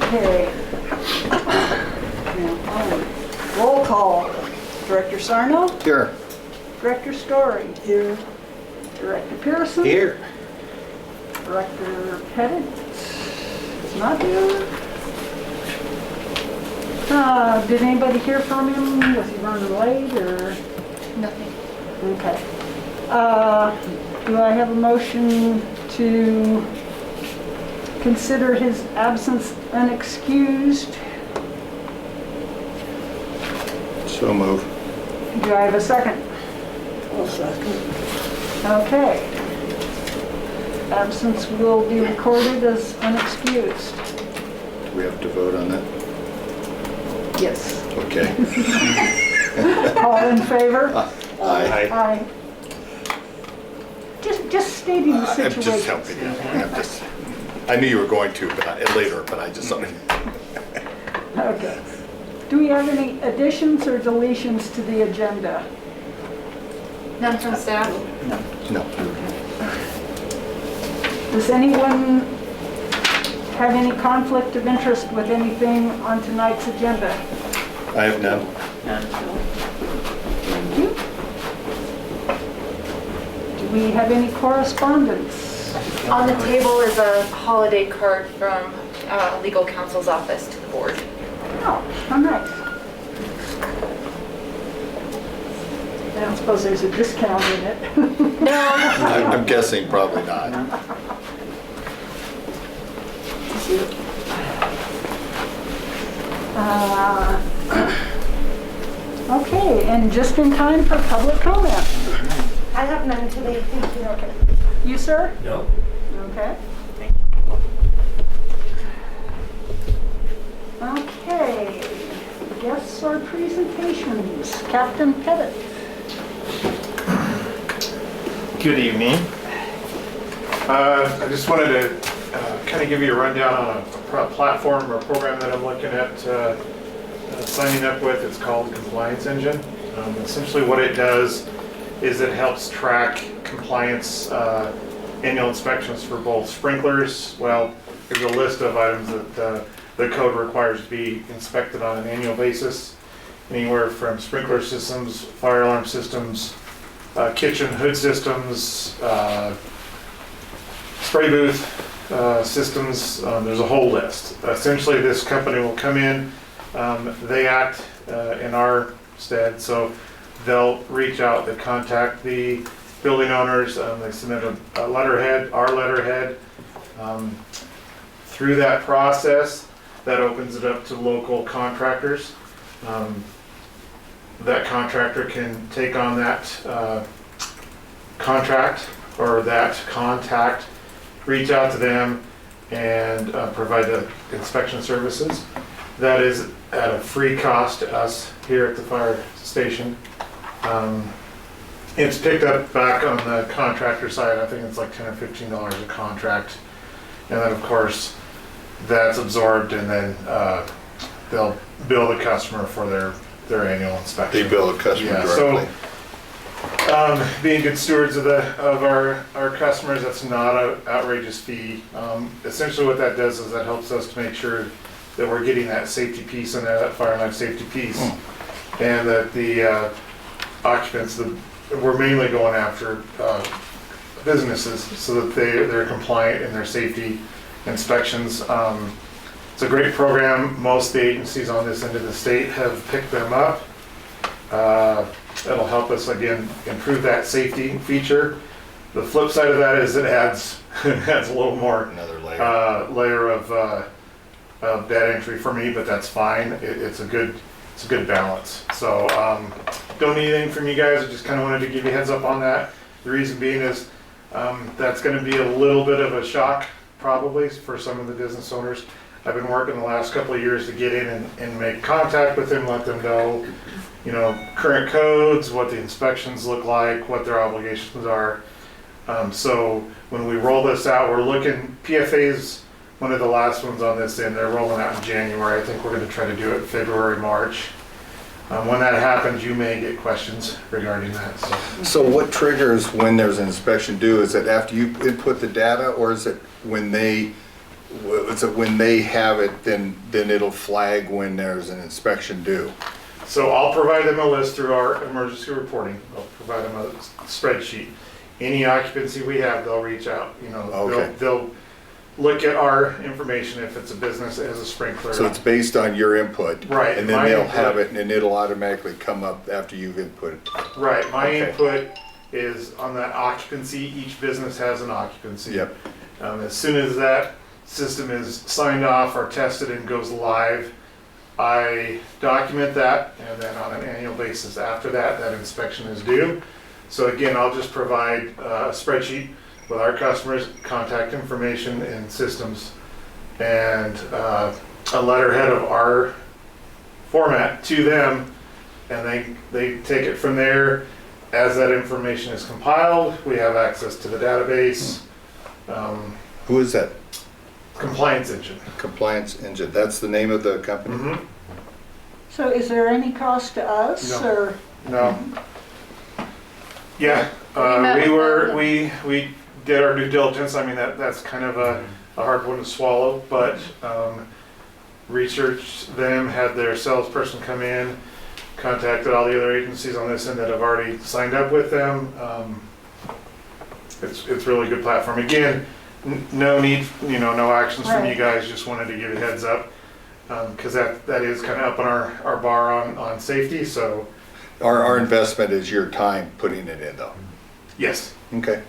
Okay. Roll call. Director Sarno? Here. Director Story? Here. Director Pearson? Here. Director Pettit? Is not here. Did anybody hear from him? Was he running late or? Nothing. Okay. Do I have a motion to consider his absence unexcused? So move. Do I have a second? I'll second. Okay. Absence will be recorded as unexcused. Do we have to vote on that? Yes. Okay. All in favor? Aye. Aye. Just stating the I'm situation. just helping you. I knew you were going to, but later, but I just thought. Okay. Do we have any additions or deletions to the agenda? None from staff? No. Does anyone have any conflict of interest with anything on tonight's agenda? I have none. Thank you. Do we have any correspondence? On the table is a holiday card from legal counsel's office to the board. Oh, how nice. I don't suppose there's a discount in it. No. I'm guessing probably not. Okay, and just in time for public comment. I have none today, thank you. Okay. You, sir? No. Okay. Okay. Guests or presentations? Captain Pettit. Good evening. I just wanted to kind of give you a rundown on a platform or program that I'm looking at signing up with. It's called Compliance Engine. Essentially what it does is it helps track compliance annual inspections for both sprinklers. Well, there's a list of items that the code requires to be inspected on an annual basis. Anywhere from sprinkler systems, fire alarm systems, kitchen hood systems, spray booth systems. There's a whole list. Essentially, this company will come in. They act in our stead, so they'll reach out, they contact the building owners, they submit a letterhead, our letterhead. Through that process, that opens it up to local contractors. That contractor can take on that contract or that contact, reach out to them and provide the inspection services. That is at a free cost to us here at the fire station. It's picked up back on the contractor side. I think it's like $10 or $15 a contract. And then of course, that's absorbed and then they'll bill the customer for their annual inspection. They bill the customer directly. So, being good stewards of our customers, that's not an outrageous fee. Essentially what that does is that helps us to make sure that we're getting that safety piece in there, that fire and life safety piece. And that the occupants, we're mainly going after businesses so that they're compliant in their safety inspections. It's a great program. Most of the agencies on this end of the state have picked them up. It'll help us again improve that safety feature. The flip side of that is it adds a little more Another layer. of bad entry for me, but that's fine. It's a good balance. So don't need anything from you guys. I just kind of wanted to give you a heads up on that. The reason being is that's going to be a little bit of a shock probably for some of the business owners. I've been working the last couple of years to get in and make contact with them, let them know, current codes, what the inspections look like, what their obligations are. So when we roll this out, we're looking, PFA's one of the last ones on this end. They're rolling out in January. I think we're going to try to do it February, March. When that happens, you may get questions regarding that. So what triggers when there's an inspection due? Is it after you input the data or is it when they So when they have it, then it'll flag when there's an inspection due. So I'll provide them a list through our emergency reporting. I'll provide them a spreadsheet. Any occupancy we have, they'll reach out, you know, Okay. they'll look at our information if it's a business that has a sprinkler. So it's based on your input. Right, And then my they'll input. have it, and then it'll automatically come up after you've input it. Right, my Okay. input is on that occupancy. Each business has an occupancy. Yep. As soon as that system is signed off or tested and goes live, I document that, and then on an annual basis after that, that inspection is due. So again, I'll just provide a spreadsheet with our customers' contact information and systems, and a letterhead of our format to them, and they take it from there. As that information is compiled, we have access to the database. Who is that? Compliance engine. Compliance Engine, that's the name of the company? Mhm. So is there any cost to us, No. or? No. Yeah, We met we with were, them. we did our due diligence. I mean, that's kind of a hard one to swallow, but researched them, had their salesperson come in, contacted all the other agencies on this end that have already signed up with them. It's really a good platform. Again, no need, you know, no actions from you Right. guys, just wanted to give you a heads up. Because that is kind of up on our bar on safety, so Our investment is your time putting it in though. yes. Okay.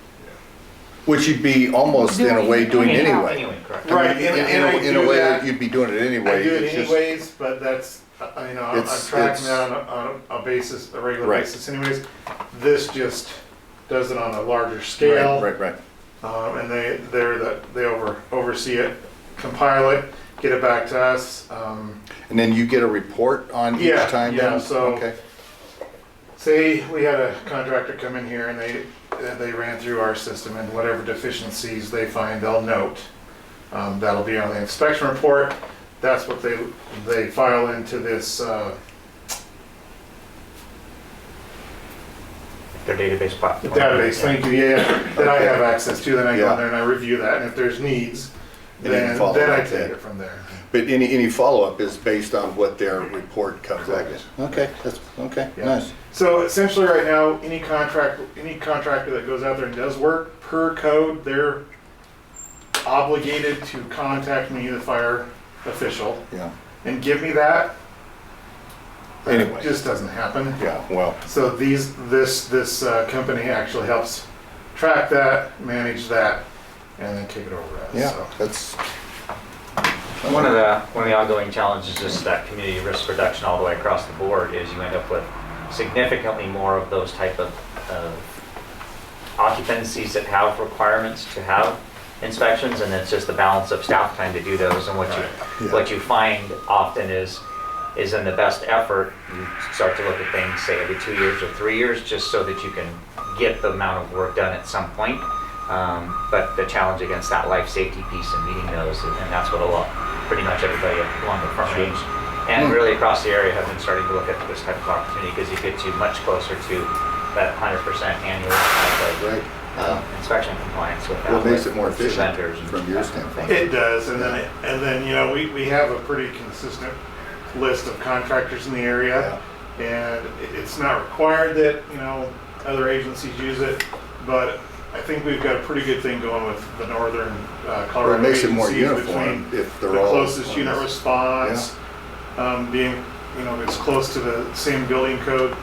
Which you'd be almost in a way doing anyway. Anyway, correct. Right, I mean, and I in a do way that. you'd be doing it anyway. I do it it's just- anyways, but that's, you know, I'm It's- tracking it's- that on a basis, a regular Right. basis anyways. This just does it on a larger scale. Right. And they oversee it, compile it, get it back to us. And then you get a report on each Yeah, time yeah, then? so- Okay. Say we had a contractor come in here and they ran through our system, and whatever deficiencies they find, they'll note. That'll be on the inspection report. That's what they file into this, Their database platform. database, thank you, yeah, that I have access to. Then I go Yeah. in there and I review that, and if there's needs, And then then follow I up take then. it from there. But any follow-up is based on what their report comes up Correct. with? Okay, that's, okay, Yeah. nice. So essentially right now, any contractor that goes out there and does work, per code, they're obligated to contact me, the fire official, Yeah, and give me that. Anyway. It just doesn't happen. yeah, well, So this company actually helps track that, manage that, and then kick it over to us. yeah, So, that's, One of the ongoing challenges is that community risk reduction all the way across the board is you end up with significantly more of those type of occupancies that have requirements to have inspections, and it's just the balance of staff time to do those. And Yeah. what you find often is in the best effort, you start to look at things, say every 2 years or 3 years, just so that you can get the amount of work done at some point. But the challenge against that life safety piece and meeting those, and that's what pretty much everybody along the front range and really across the area have been starting to look at this type of opportunity, because it gets you much closer to that 100% annual type right. of inspection compliance with Well, it makes with it more the efficient vendors and from your that kind of standpoint. thing. it does, and then you know we have a pretty consistent list of contractors in the area, and it's not required that you know other agencies use it, but I think we've got a pretty good thing going with the northern Well, Colorado it makes it more agencies uniform between if they're the all. closest unit response, being, you know, as close to the same building code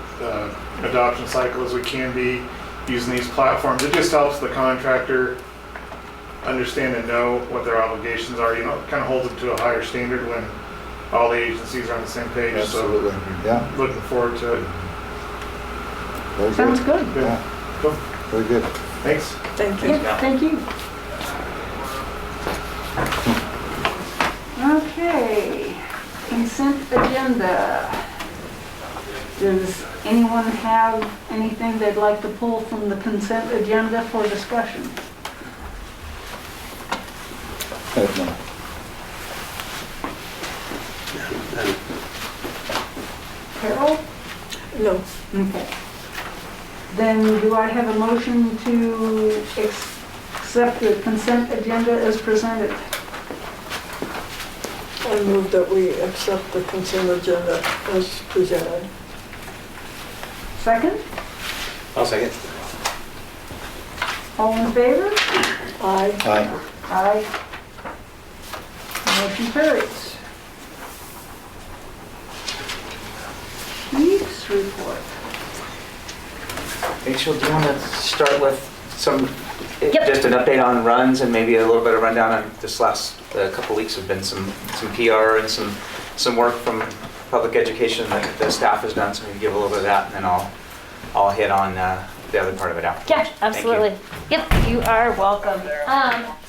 adoption cycle as we can be using these platforms. It just helps the contractor understand and know what their obligations are, you know, kind of holds them to a higher standard when all the agencies are on the same page. Absolutely, yeah. So looking forward to it. Very Sounds good. Yeah, Cool. very good. Thanks. Thank you. Yeah, thank you. Okay, consent agenda. Does anyone have anything they'd like to pull from the consent agenda for discussion? I have none. Carol? No, Okay. Then do I have a motion to accept the consent agenda as presented? I move that we accept the consent agenda as presented. Second? I'll second. All in favor? Aye. Aye. Aye. Motion carries. Chief's report. Rachel, do you want to start with some, Yep. just an update on runs and maybe a little bit of rundown on this last couple weeks have been some PR and some work from public education that the staff has done, so maybe give a little bit of that and then I'll hit on the other part of it after. Yeah, absolutely. Yep, you are welcome.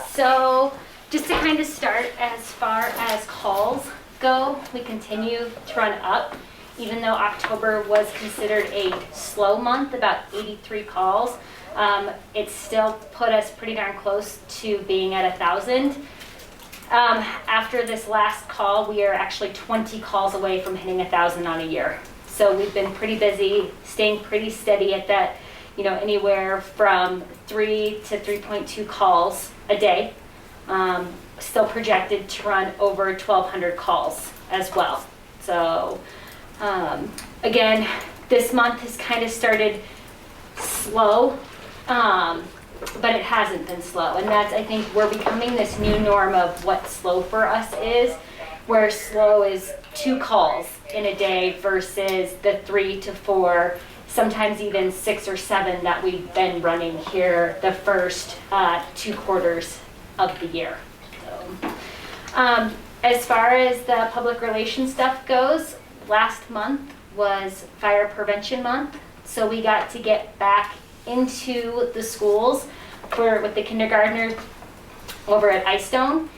So just to kind of start, as far as calls go, we continue to run up. Even though October was considered a slow month, about 83 calls, it still put us pretty darn close to being at 1,000. After this last call, we are actually 20 calls away from hitting 1,000 on a year. So we've been pretty busy, staying pretty steady at that, anywhere from 3 to 3.2 calls a day. Still projected to run over 1,200 calls as well. So again, this month has kind of started slow, but it hasn't been slow. And that's, I think, we're becoming this new norm of what slow for us is, where slow is 2 calls in a day versus the 3 to 4, sometimes even 6 or 7 that we've been running here the first 2 quarters of the year. So, as far as the public relations stuff goes, last month was Fire Prevention Month, so we got to get back into the schools with the kindergartners over at Icestone.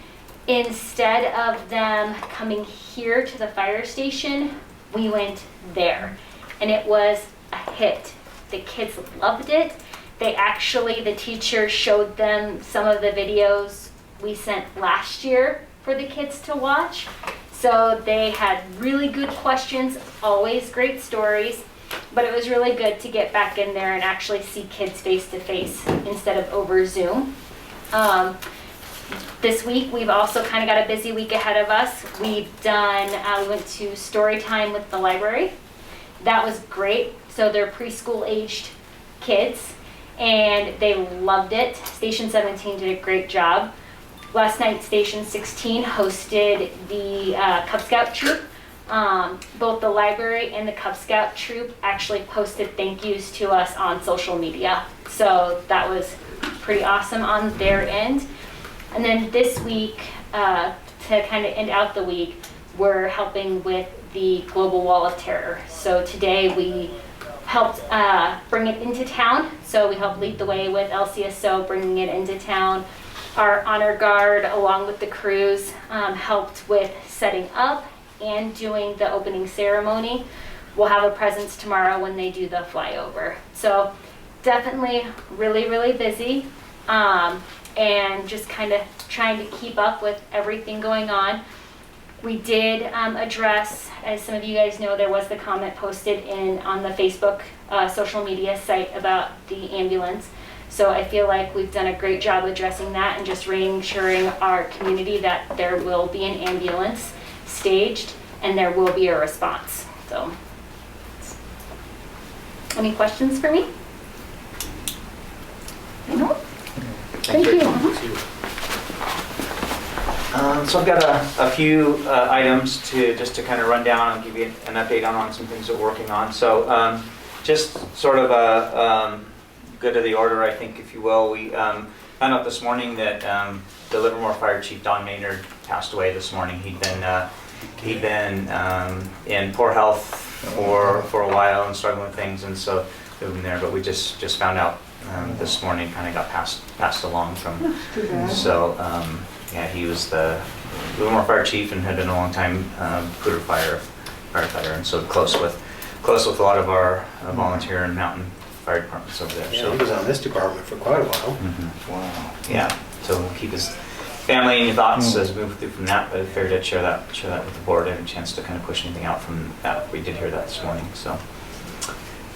Instead of them coming here to the fire station, we went there, and it was a hit. The kids loved it. The teacher showed them some of the videos we sent last year for the kids to watch. So they had really good questions, always great stories, but it was really good to get back in there and actually see kids face to face instead of over Zoom. This week, we've also kind of got a busy week ahead of us. We went to story time with the library. That was great. So they're preschool aged kids and they loved it. Station 17 did a great job. Last night, Station 16 hosted the Cub Scout troop. Both the library and the Cub Scout troop actually posted thank yous to us on social media. So that was pretty awesome on their end. And then this week, to kind of end out the week, we're helping with the Global Wall of Terror. So today we helped bring it into town. So we helped lead the way with LCSO bringing it into town. Our honor guard, along with the crews, helped with setting up and doing the opening ceremony. We'll have a presence tomorrow when they do the flyover. So definitely really, really busy, and just kind of trying to keep up with everything going on. We did address, as some of you guys know, there was the comment posted on the Facebook social media site about the ambulance. So I feel like we've done a great job addressing that and just reassuring our community that there will be an ambulance staged and there will be a response. So, any questions for me? No? Thank you. So I've got a few items just to kind of run down and give you an update on some things that we're working on. So just sort of a good to the order, I think, if you will. We found out this morning that the Livermore Fire Chief Don Maynard passed away this morning. He'd been in poor health for a while and struggling with things, and so moving there. But we just found out this morning, kind of got passed along from. So yeah, he was the Livermore Fire Chief and had been a long time Poudre firefighter, and so close with a lot of our volunteer and mountain fire departments over there. Yeah, So he was on this department for quite a while. wow. Yeah, so we'll keep his family in your thoughts as we move through from that, but I figured I'd share that with the board. I had a chance to kind of push anything out from that. We did hear that this morning. So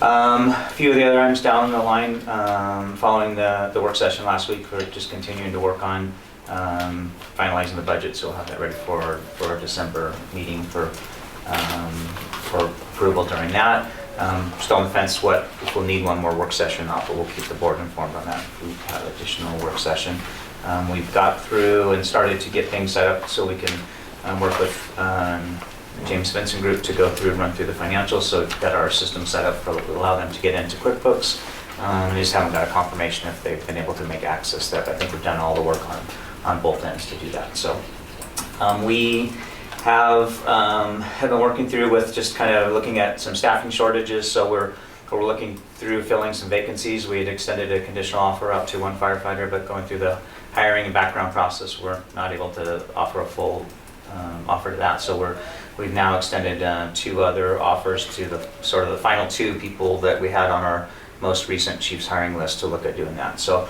a few of the other items down the line, following the work session last week, we're just continuing to work on finalizing the budget, so we'll have that ready for our December meeting for approval during that. Still on the fence if we'll need one more work session or not, but we'll keep the board informed on that if we have additional work session. We've got through and started to get things set up so we can work with James Vincent Group to go through and run through the financials, so we've got our system set up to allow them to get into QuickBooks. We just haven't got a confirmation if they've been able to make access to that. I think we've done all the work on both ends to do that. So we have been working through with just kind of looking at some staffing shortages. So we're looking through filling some vacancies. We had extended a conditional offer out to one firefighter, but going through the hiring and background process, we're not able to offer a full offer to that. So we've now extended 2 other offers to the sort of the final 2 people that we had on our most recent chief's hiring list to look at doing that. So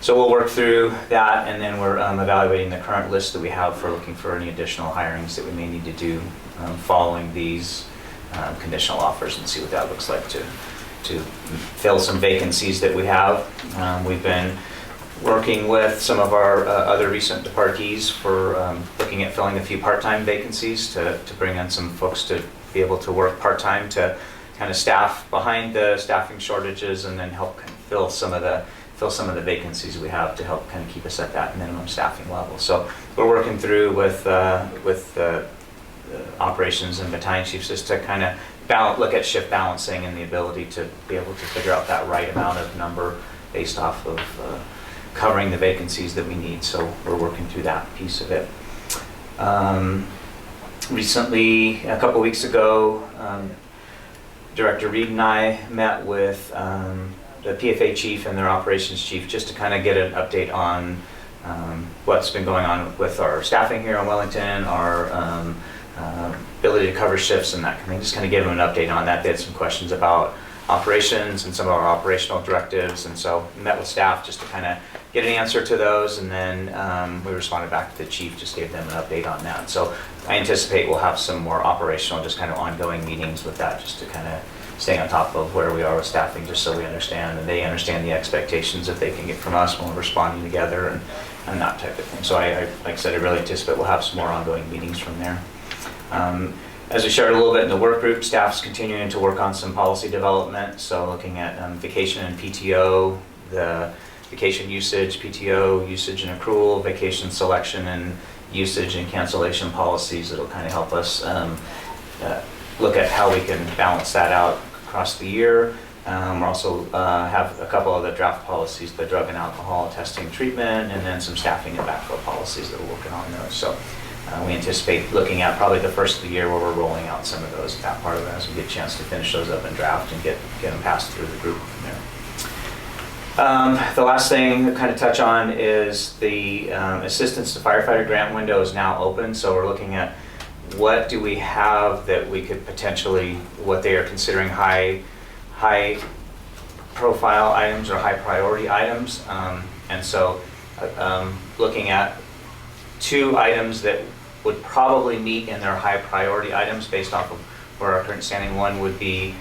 we'll work through that, and then we're evaluating the current list that we have for looking for any additional hirings that we may need to do following these conditional offers, and see what that looks like to fill some vacancies that we have. We've been working with some of our other recent departees for looking at filling a few part-time vacancies to bring in some folks to be able to work part-time to kind of staff behind the staffing shortages, and then help kind of fill some of the vacancies we have to help kind of keep us at that minimum staffing level. So we're working through with operations and battalion chiefs just to kind of look at shift balancing and the ability to be able to figure out that right amount of number based off of covering the vacancies that we need. So we're working through that piece of it. Recently, a couple weeks ago, Director Reed and I met with the PFA chief and their operations chief just to kind of get an update on what's been going on with our staffing here in Wellington, our ability to cover shifts and that kind of thing. Just kind of give them an update on that. They had some questions about operations and some of our operational directives, and so we met with staff just to kind of get an answer to those, and then we responded back to the chief, just gave them an update on that. So I anticipate we'll have some more operational, just kind of ongoing meetings with that, just to kind of stay on top of where we are with staffing, just so we understand and they understand the expectations that they can get from us when we're responding together, and that type of thing. So like I said, I really anticipate we'll have some more ongoing meetings from there. As we shared a little bit in the work group, staff's continuing to work on some policy development, so looking at vacation and PTO, the vacation usage, PTO usage and accrual, vacation selection and usage and cancellation policies that'll kind of help us look at how we can balance that out across the year. We're also have a couple of the draft policies, the drug and alcohol testing treatment, and then some staffing and backfill policies that we're working on those. So we anticipate looking at probably the first of the year where we're rolling out some of those, that part of it, as we get a chance to finish those up and draft and get them passed through the group from there. The last thing to kind of touch on is the assistance to firefighter grant window is now open. So we're looking at what do we have that we could potentially, what they are considering high profile items or high priority items. And so looking at 2 items that would probably meet in their high priority items based off of where our current standing. One would be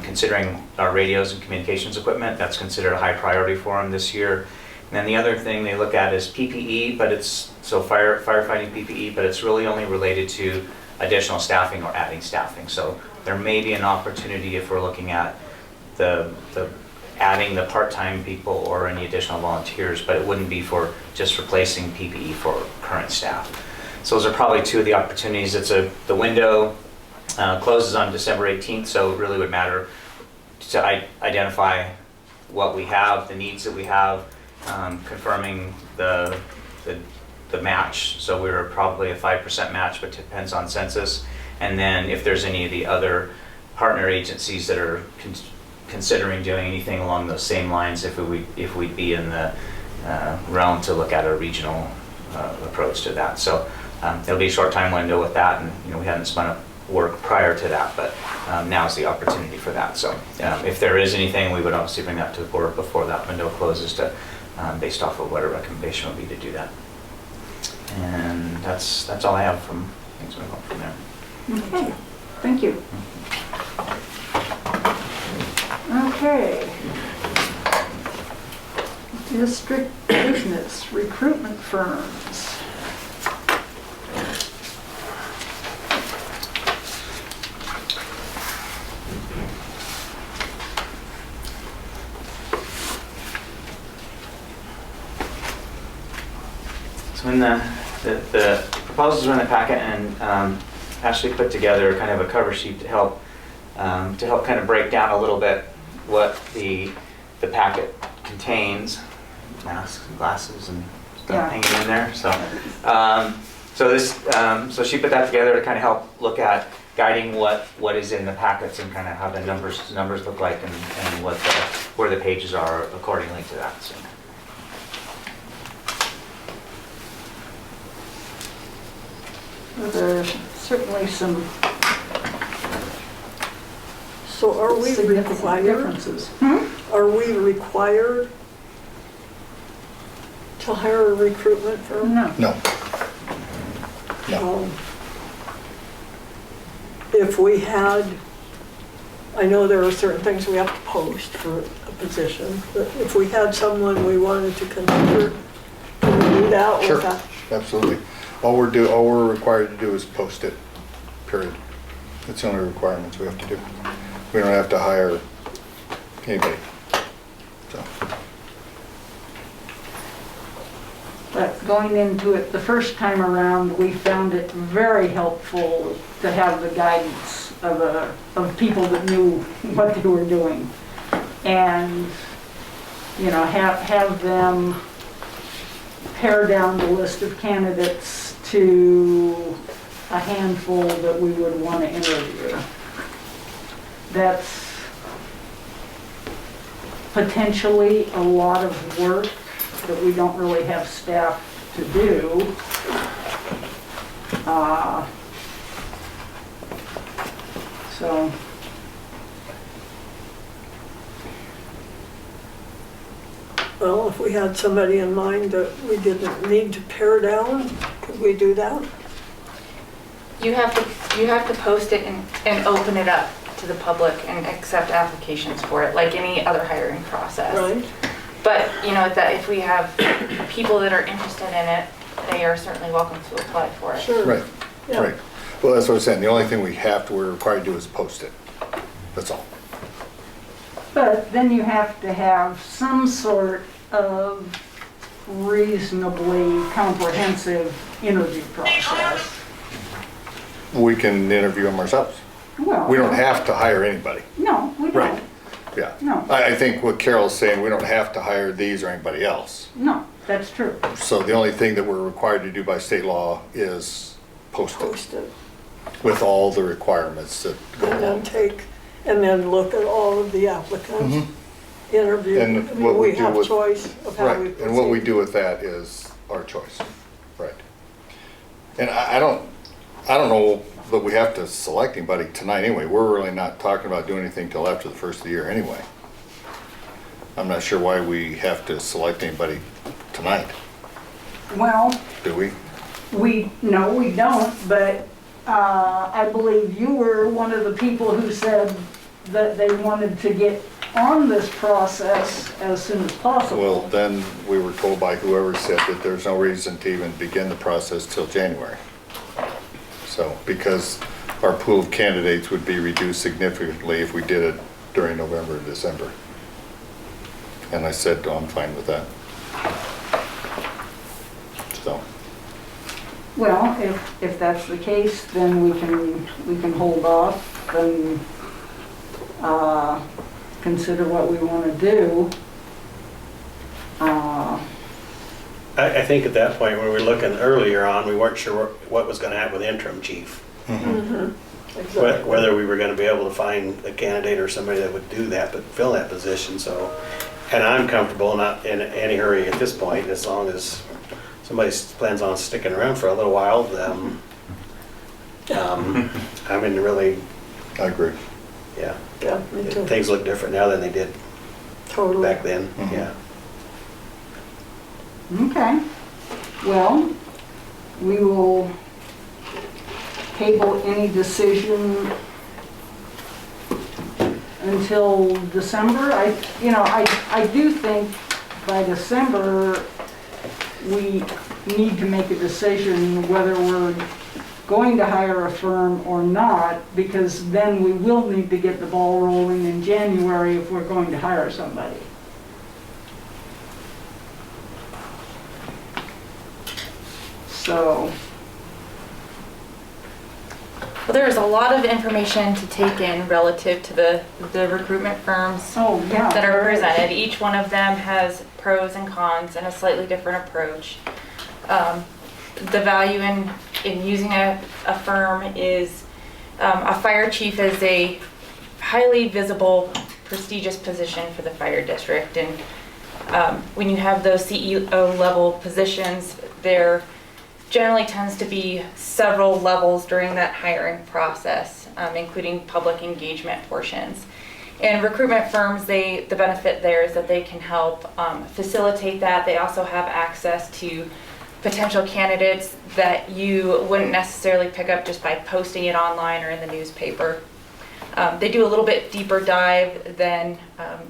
considering our radios and communications equipment. That's considered a high priority for them this year. And then the other thing they look at is PPE, but it's firefighting PPE, but it's really only related to additional staffing or adding staffing. So there may be an opportunity if we're looking at the adding the part-time people or any additional volunteers, but it wouldn't be for just replacing PPE for current staff. So those are probably 2 of the opportunities. The window closes on December 18th, so it really would matter to identify what we have, the needs that we have, confirming the match. So we were probably a 5% match, but depends on census. And then if there's any of the other partner agencies that are considering doing anything along those same lines, if we'd be in the realm to look at a regional approach to that. So it'll be a short time window with that, and we hadn't spun up work prior to that, but now's the opportunity for that. So if there is anything, we would obviously bring that to the board before that window closes, to based off of what a recommendation would be to do that. And that's all I have from things going on from there. Okay, thank you. Okay. District business, recruitment firms. So in the proposals are in the packet, and Ashley put together kind of a cover sheet to help kind of break down a little bit what the packet contains. Masks and glasses and stuff Yeah. hanging in there. So she put that together to kind of help look at guiding what is in the packets and kind of how the numbers look like, and where the pages are accordingly to that. So. There's certainly some So are we significant required, differences. are we required to hire a recruitment firm? No. No. No. If we had, I know there are certain things we have to post for a position, but if we had someone we wanted to consider, can we do that Sure, without? absolutely. All we're required to do is post it, period. That's the only requirements we have to do. We don't have to hire anybody. So, But going into it the first time around, we found it very helpful to have the guidance of people that knew what they were doing. And, you know, have them pare down the list of candidates to a handful that we would want to interview. That's potentially a lot of work that we don't really have staff to do. So, Well, if we had somebody in mind that we didn't need to pare down, could we do that? You have to post it and open it up to the public and accept applications for it, like any other hiring process. Right? But, you know, that if we have people that are interested in it, they are certainly welcome to apply for it. Sure. right, Yeah. right. Well, that's what I'm saying. The only thing we're required to do is post it. That's all. but then you have to have some sort of reasonably comprehensive interview process. We can interview them ourselves. Well, We don't have to hire anybody. No, we Right. don't. Yeah. No. I think what Carol's saying, we don't have to hire these or anybody else. No, that's true. So the only thing that we're required to do by state law is post it Post it. with all the requirements that go And along. and then look at all of the applicants, interview. And I mean, what we we do have with- choice of how we Right, proceed. and what we do with that is our choice, right. And I don't know that we have to select anybody tonight anyway. We're really not talking about doing anything till after the first of the year anyway. I'm not sure why we have to select anybody tonight, Well, do we? no, we don't, but I believe you were one of the people who said that they wanted to get on this process as soon as possible. Well, then we were told by whoever said that there's no reason to even begin the process till January. So, because our pool of candidates would be reduced significantly if we did it during November and December. And I said, oh, I'm fine with that. So, Well, if that's the case, then we can hold off and consider what we want to do. I think at that point, when we were looking earlier on, we weren't sure what was gonna happen with the interim chief. Exactly. Whether we were gonna be able to find a candidate or somebody that would do that, but fill that position, so. And I'm comfortable, not in any hurry at this point, as long as somebody plans on sticking around for a little while, I mean, really, I agree. yeah. Yeah, me too. Things look different now than they did Totally. back then, yeah. Okay. Well, we will table any decision until December. I do think by December, we need to make a decision whether we're going to hire a firm or not, because then we will need to get the ball rolling in January if we're going to hire somebody. So, Well, there's a lot of information to take in relative to the recruitment firms oh, yeah. that are there is. presented. Each one of them has pros and cons and a slightly different approach. The value in using a firm is a fire chief is a highly visible, prestigious position for the fire district. And when you have those CEO level positions, there generally tends to be several levels during that hiring process, including public engagement portions. And recruitment firms, the benefit there is that they can help facilitate that. They also have access to potential candidates that you wouldn't necessarily pick up just by posting it online or in the newspaper. They do a little bit deeper dive than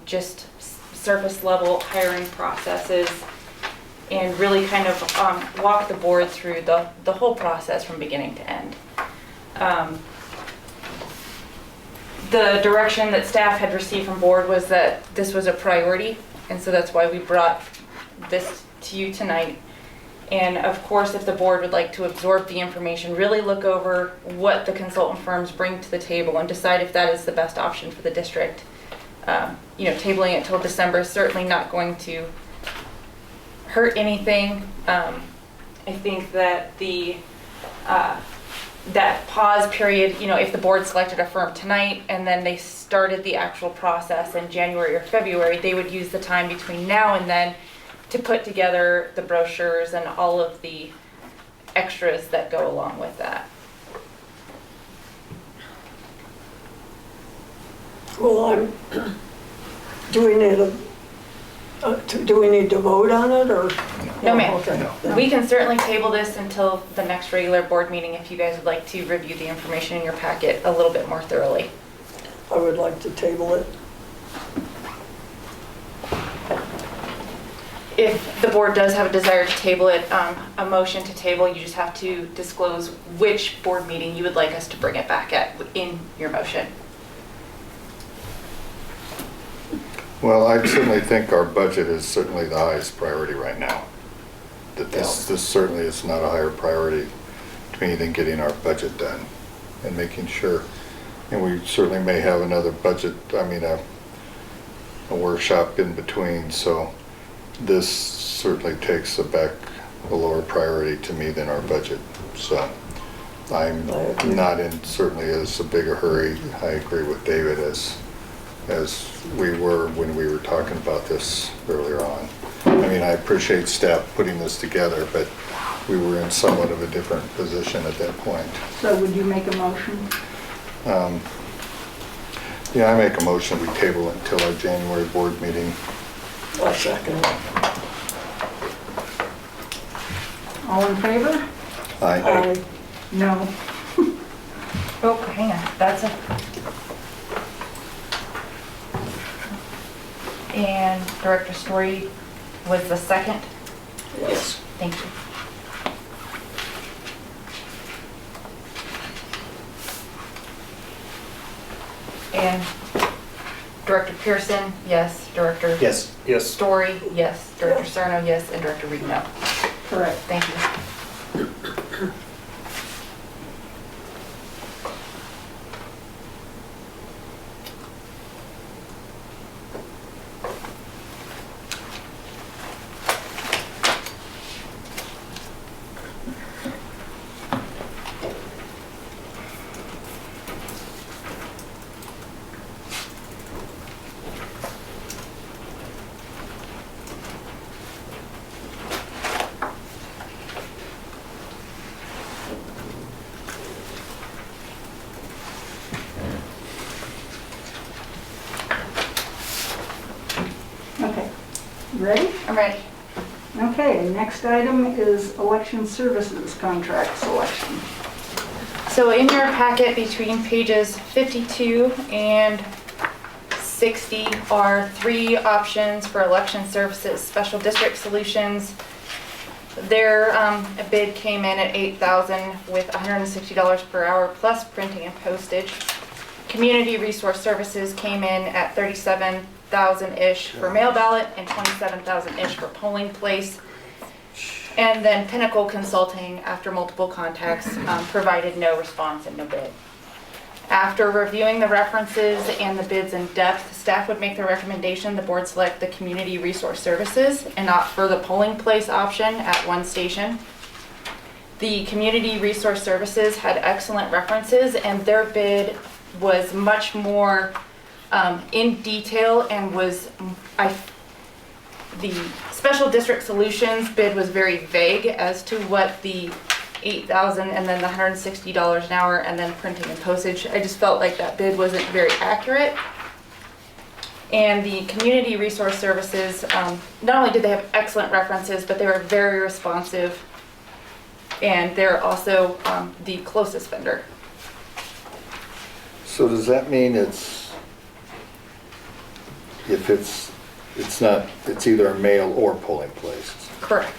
just surface level hiring processes, and really kind of walk the board through the whole process from beginning to end. The direction that staff had received from board was that this was a priority, and so that's why we brought this to you tonight. And of course, if the board would like to absorb the information, really look over what the consultant firms bring to the table and decide if that is the best option for the district. Tabling it till December is certainly not going to hurt anything. I think that that pause period, if the board selected a firm tonight and then they started the actual process in January or February, they would use the time between now and then to put together the brochures and all of the extras that go along with that. Well, do we need to vote on it, or? No, ma'am. Okay. We can certainly table this until the next regular board meeting if you guys would like to review the information in your packet a little bit more thoroughly. I would like to table it. If the board does have a desire to table it, a motion to table, you just have to disclose which board meeting you would like us to bring it back at in your motion. Well, I certainly think our budget is certainly the highest priority right now. That this certainly is not a higher priority to me than getting our budget done and making sure. And we certainly may have another budget, a workshop in between, so this certainly takes a lower priority to me than our budget. So I'm not in certainly as a big a hurry. I agree with David as we were when we were talking about this earlier on. I appreciate staff putting this together, but we were in somewhat of a different position at that point. So would you make a motion? Yeah, I make a motion we table it until our January board meeting. I'll second it. All in favor? Aye. No. Oh, hang on, that's and Director Story was the second? Yes. Thank you. And Director Pearson, yes. Director Yes. Yes. Story, yes. Director Sarno, yes. And Director Reed, no. Correct. Thank you. Okay. Ready? I'm ready. Okay, next item is election services contract selection. So in your packet between pages 52 and 160 are 3 options for election services. Special District Solutions, their bid came in at $8,000 with $160 per hour plus printing and postage. Community Resource Services came in at $37,000-ish for mail ballot and $27,000-ish for polling place. And then Pinnacle Consulting, after multiple contacts, provided no response and no bid. After reviewing the references and the bids in depth, staff would make the recommendation the board select the Community Resource Services and opt for the polling place option at one station. The Community Resource Services had excellent references, and their bid was much more in detail and was, the Special District Solutions bid was very vague as to what the $8,000 and then the $160 an hour and then printing and postage. I just felt like that bid wasn't very accurate. And the Community Resource Services, not only did they have excellent references, but they were very responsive, and they're also the closest vendor. So does that mean it's either a mail or polling place? Correct.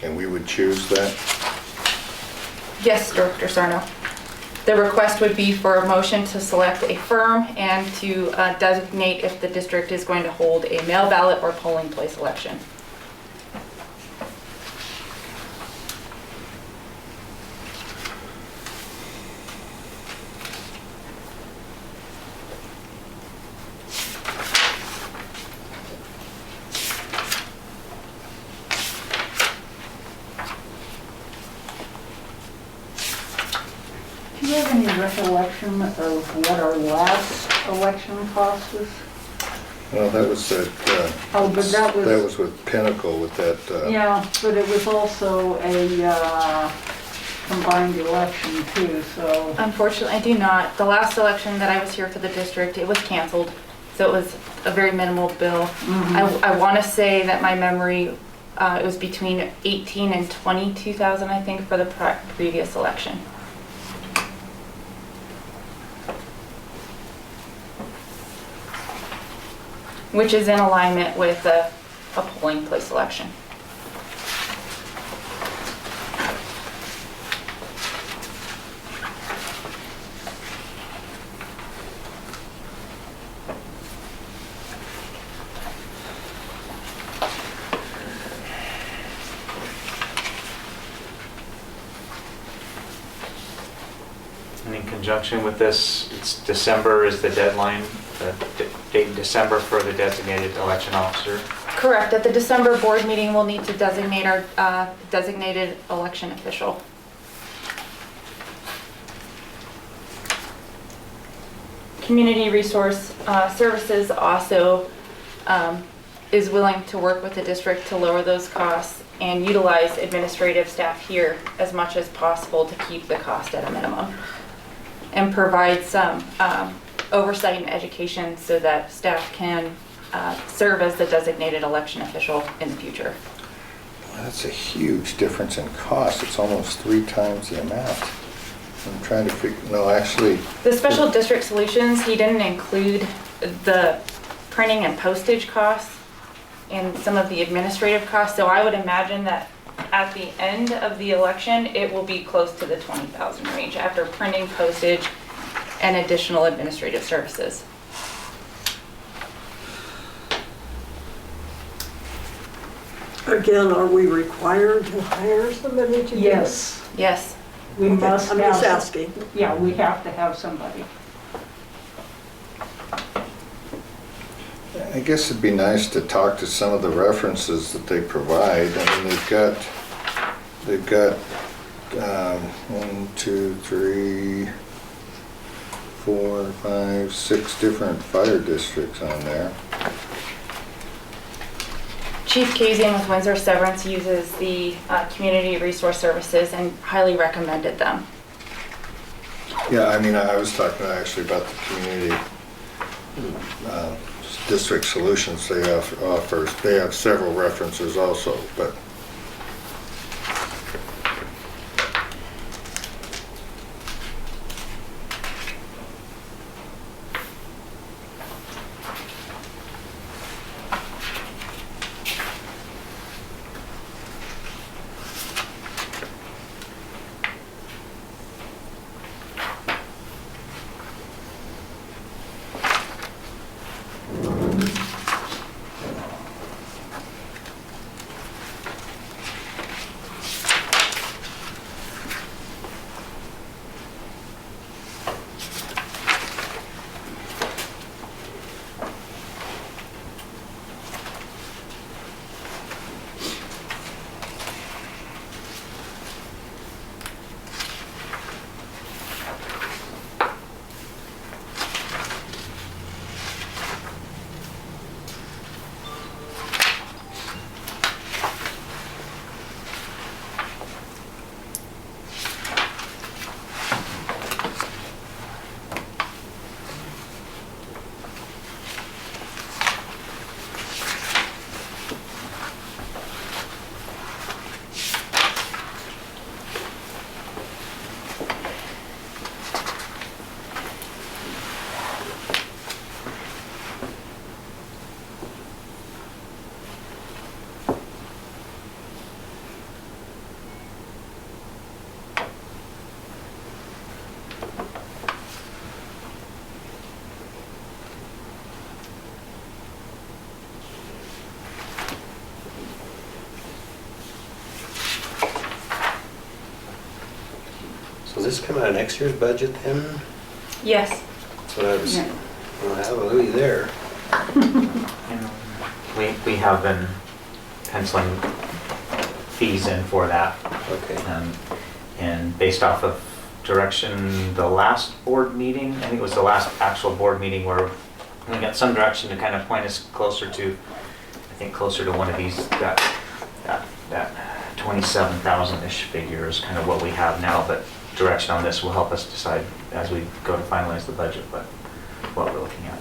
And we would choose that? Yes, Director Sarno. The request would be for a motion to select a firm and to designate if the district is going to hold a mail ballot or polling place election. Do you have any recollection of what our last election cost was? Well, that was at, Oh, but that was, with Pinnacle with that, yeah, but it was also a combined election too, so. Unfortunately, I do not. The last election that I was here for the district, it was canceled, so it was a very minimal bill. I want to say that my memory, it was between 18 and 22,000, I think, for the previous election. Which is in alignment with a polling place election. And in conjunction with this, it's December is the deadline, the date in December for the designated election officer. Correct. At the December board meeting, we'll need to designate our designated election official. Community Resource Services also is willing to work with the district to lower those costs and utilize administrative staff here as much as possible to keep the cost at a minimum, and provide some oversight and education so that staff can serve as the designated election official in the future. well, that's a huge difference in cost. It's almost 3 times the amount. I'm trying to figure, no, actually. The Special District Solutions, he didn't include the printing and postage costs and some of the administrative costs, so I would imagine that at the end of the election, it will be close to the 20,000 range after printing, postage, and additional administrative services. Again, are we required to hire somebody to do this? Yes, Yes. we Okay, must I'm just have, asking. yeah, we have to have somebody. I guess it'd be nice to talk to some of the references that they provide. I mean, they've got 1, 2, 3, 4, 5, 6 different fire districts on there. Chief Kazian with Windsor Severance uses the Community Resource Services and highly recommended them. Yeah, I mean, I was talking actually about the community district solutions they offer. They have several references also, but So does this come out of next year's budget then? Yes. That's what I was, Yeah. well, hallelujah there. We have been penciling fees in for that. Okay. And based off of direction, the last board meeting, I think it was the last actual board meeting where we got some direction to kind of point us closer to, I think closer to one of these, that 27,000-ish figure is kind of what we have now, but direction on this will help us decide as we go to finalize the budget, but what we're looking at.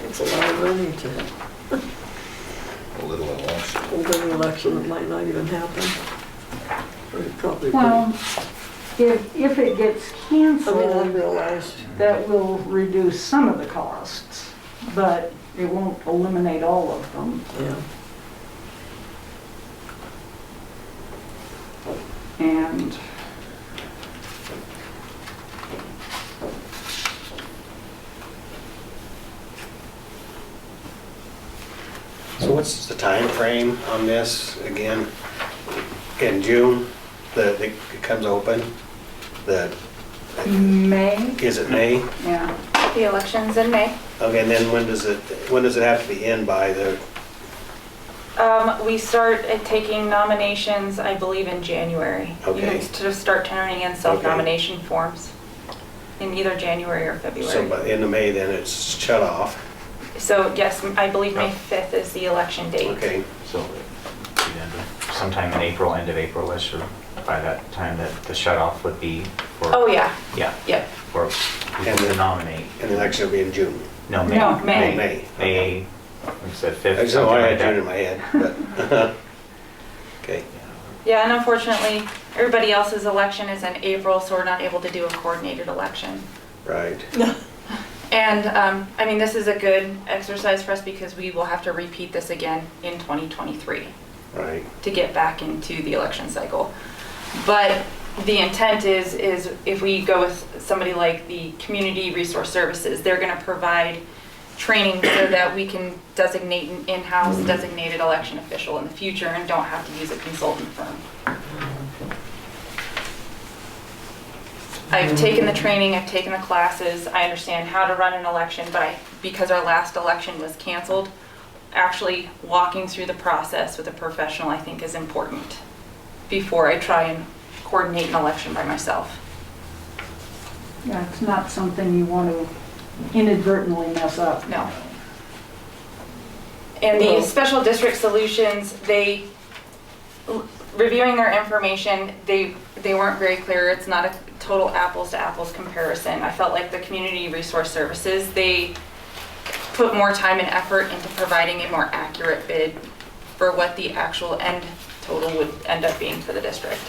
It's a lot of money to A little at once. hold an election that might not even happen. Or it probably Well, could. if it gets I mean, I canceled, realized, that will reduce some of the costs, but it won't eliminate all of them. yeah. And So what's the time frame on this again? In June, it comes open? May, Is it May? yeah, The election's in May. Okay, and then when does it have to be in by the, We start taking nominations, I believe, in January. You Okay. need to start turning in self-nomination forms in either January or so February. by the end of May, then it's shut off? So yes, I believe May 5th is the election date. Okay, So sometime in April, end of April-ish, or by that time that the shut-off would be for. Oh, yeah, Yeah, yep. for people to nominate. and the election will be in June? No, May. No, May. May. May, like I said, 5th, I just something know I like had June in that. my head, but, okay. Yeah, and unfortunately, everybody else's election is in April, so we're not able to do a coordinated election. Right. And, I mean, this is a good exercise for us because we will have to repeat this again in 2023 Right. to get back into the election cycle. But the intent is if we go with somebody like the Community Resource Services, they're gonna provide training so that we can designate an in-house designated election official in the future and don't have to use a consultant firm. I've taken the training, I've taken the classes, I understand how to run an election, but because our last election was canceled, actually walking through the process with a professional, I think, is important before I try and coordinate an election by myself. yeah, it's not something you want to inadvertently mess up. No. And the special district solutions, reviewing their information, they weren't very clear. It's not a total apples to apples comparison. I felt like the Community Resource Services, they put more time and effort into providing a more accurate bid for what the actual end total would end up being for the district.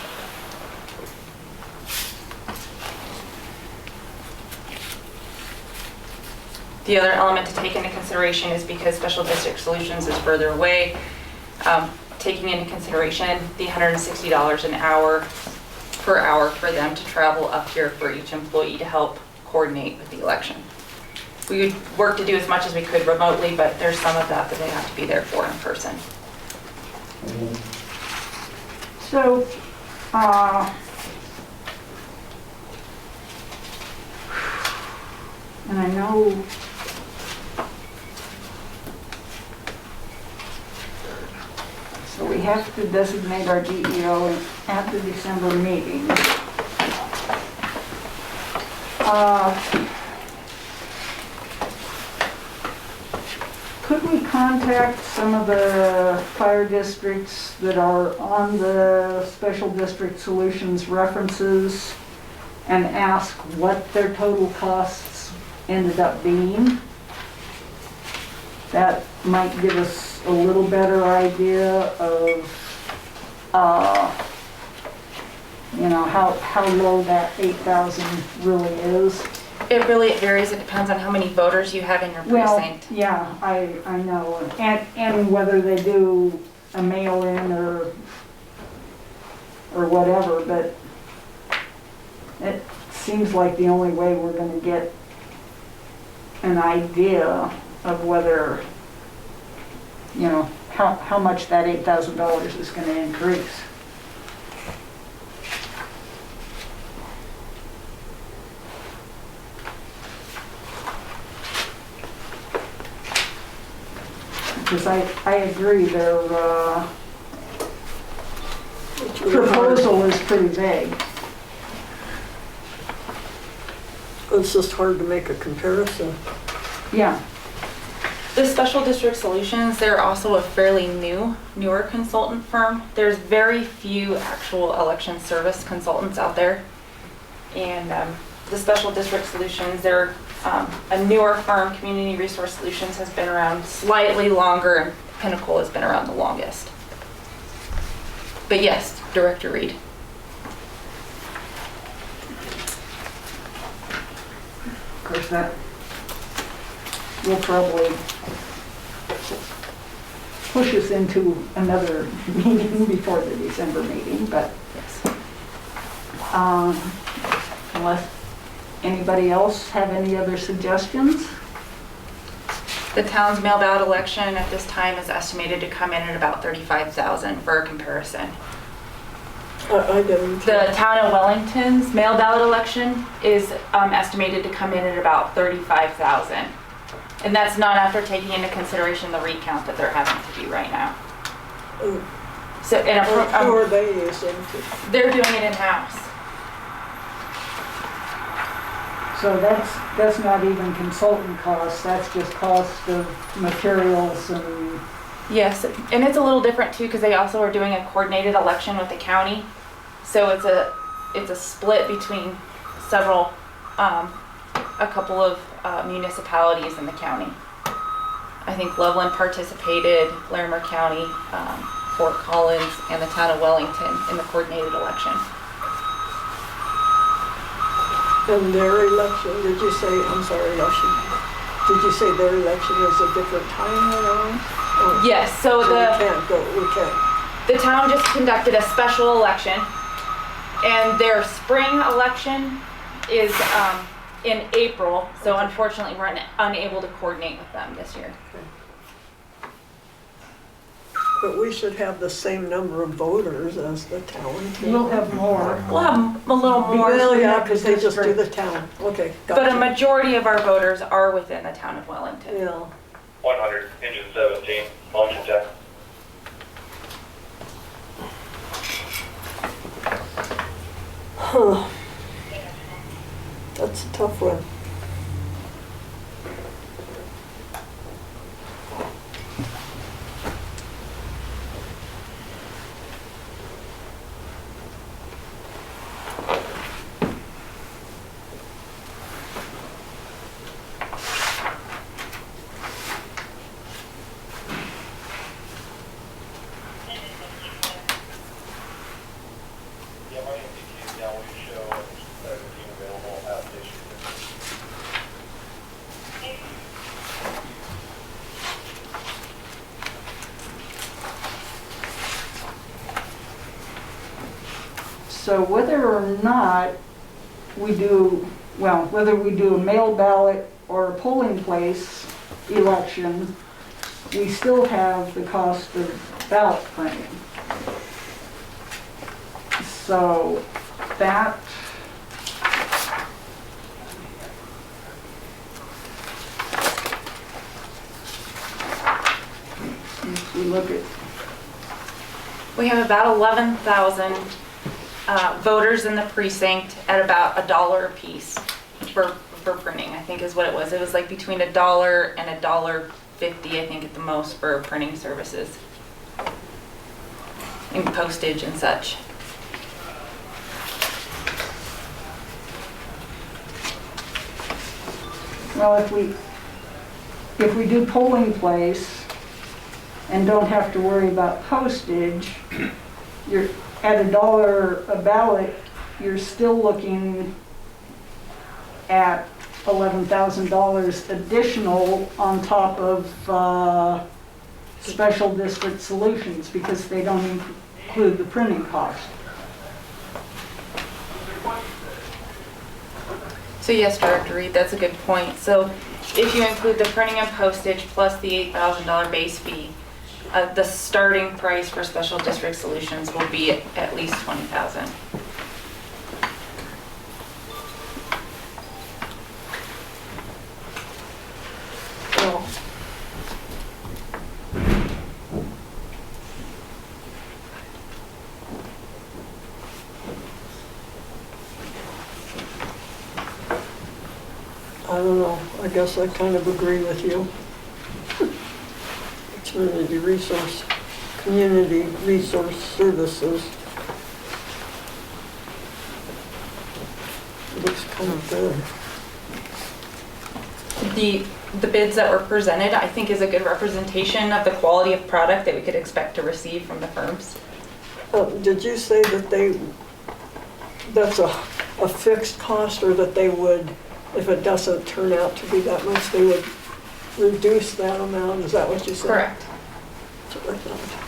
The other element to take into consideration is because Special District Solutions is further away, taking into consideration the $160 an hour per hour for them to travel up here for each employee to help coordinate with the election. We would work to do as much as we could remotely, but there's some of that they have to be there for in person. So, and I know so we have to designate our DEO at the December meeting. Could we contact some of the fire districts that are on the Special District Solutions references and ask what their total costs ended up being? That might give us a little better idea of, you know, how low that 8,000 really is. It really varies. It depends on how many voters you have in your Well, precinct. yeah, I know, and whether they do a mail-in or whatever, but it seems like the only way we're gonna get an idea of whether, you know, how much that $8,000 is gonna increase. Because I agree, their It's really hard. proposal is pretty vague. It's just hard to make a comparison. Yeah, The Special District Solutions, they're also a fairly newer consultant firm. There's very few actual election service consultants out there. And the Special District Solutions, they're a newer firm. Community Resource Solutions has been around slightly longer, and Pinnacle has been around the longest. But yes, Director Reed. of course, that will probably push us into another meeting before the December meeting, but unless anybody else have any other suggestions? The town's mail ballot election at this time is estimated to come in at about 35,000 for a comparison. I didn't. The town of Wellington's mail ballot election is estimated to come in at about 35,000. And that's not after taking into consideration the recount that they're having to do right now. So, and Who are they using? they're doing it in-house. So that's not even consultant costs, that's just cost of materials and, Yes, and it's a little different too, because they also are doing a coordinated election with the county. So it's a split between several, a couple of municipalities in the county. I think Loveland participated, Larimer County, Fort Collins, and the town of Wellington in the coordinated election. And their election, did you say, I'm sorry, did you say their election is a different time around? Or- Yes, so So we can't. the town just conducted a special election, and their spring election is in April, so unfortunately we're unable to coordinate with them this year. But we should have the same number of voters as the town. we'll have more. We'll have a little more, Well, yeah, have because the they just do district. the town. Okay, but a gotcha. majority of our voters are within the town of Wellington. Yeah. 100, engine 17, launch attack. Huh. That's a tough one. Yeah, my MPT is down, we show everything available at station. So whether or not we do, well, whether we do a mail ballot or a polling place election, we still have the cost of ballot printing. So that, if we look at, We have about 11,000 voters in the precinct at about $1 a piece for printing, I think is what it was. It was like between $1 and $1.50, I think at the most, for printing services and postage and such. well, if we do polling place and don't have to worry about postage, you're at $1 a ballot, you're still looking at $11,000 additional on top of special district solutions because they don't include the printing cost. So yes, Director Reed, that's a good point. So if you include the printing and postage plus the $8,000 base fee, the starting price for special district solutions will be at least $20,000. Well, I don't know, I guess I kind of agree with you. Community resource services. Looks kind of good. The bids that were presented, I think, is a good representation of the quality of product that we could expect to receive from the firms. Did you say that that's a fixed cost, or that they would, if it doesn't turn out to be that much, they would reduce that amount? Is that what you said? Correct. That's what I thought.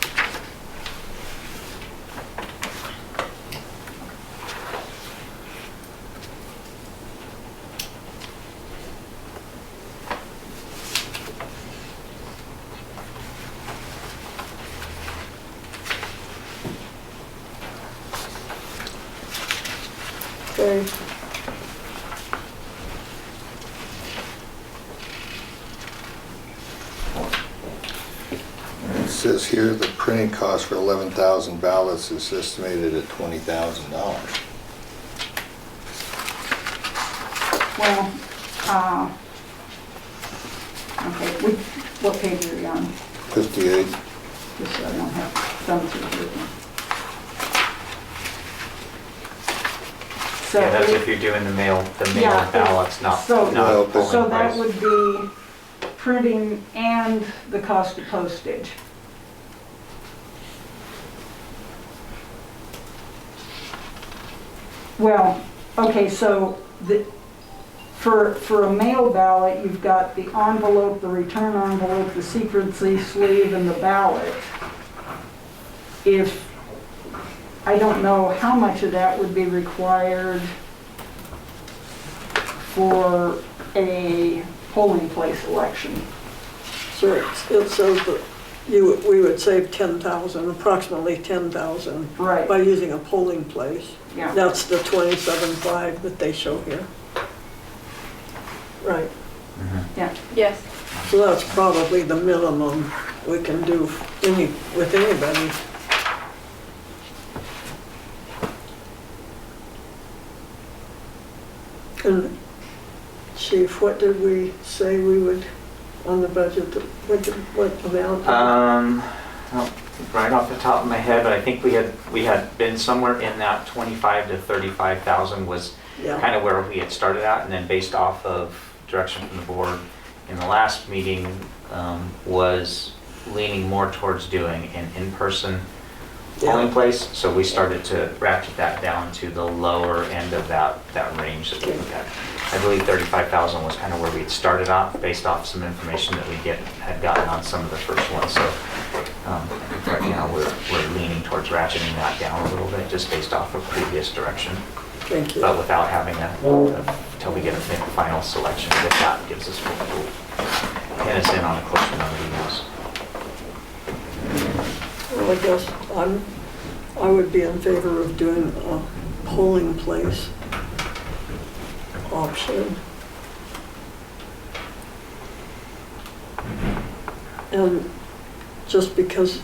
Okay. It says here the printing cost for 11,000 ballots is estimated at $20,000. Well, okay, what page are you on? 58. Just so I don't have thumbs with me. So Yeah, that's it- if you're doing the mail Yeah, ballots, not so- polling So that place. would be printing and the cost of postage. Well, okay, so for a mail ballot, you've got the envelope, the return envelope, the secrecy sleeve, and the ballot. If, I don't know how much of that would be required for a polling place election. So it says that we would save 10,000, approximately 10,000 Right. by using a polling place. Yeah. That's the 27.5 that they show here. Right. Yeah. Yes. So that's probably the minimum we can do with anybody. And Chief, what did we say we would, on the budget, what amount? Well, right off the top of my head, but I think we had been somewhere in that 25 to 35,000 was Yeah. kind of where we had started out, and then based off of direction from the board in the last meeting, was leaning more towards doing an in-person polling Yeah. place. So we started to ratchet that down to the lower end of that range that we looked at. I believe 35,000 was kind of where we had started off, based off some information that we had gotten on some of the first ones. So right now we're leaning towards ratcheting that down a little bit, just based off of previous direction, Thank you. but without having till we get a final selection. If that gives us pin us in on a closer number to use. Well, I guess I would be in favor of doing a polling place option. And just because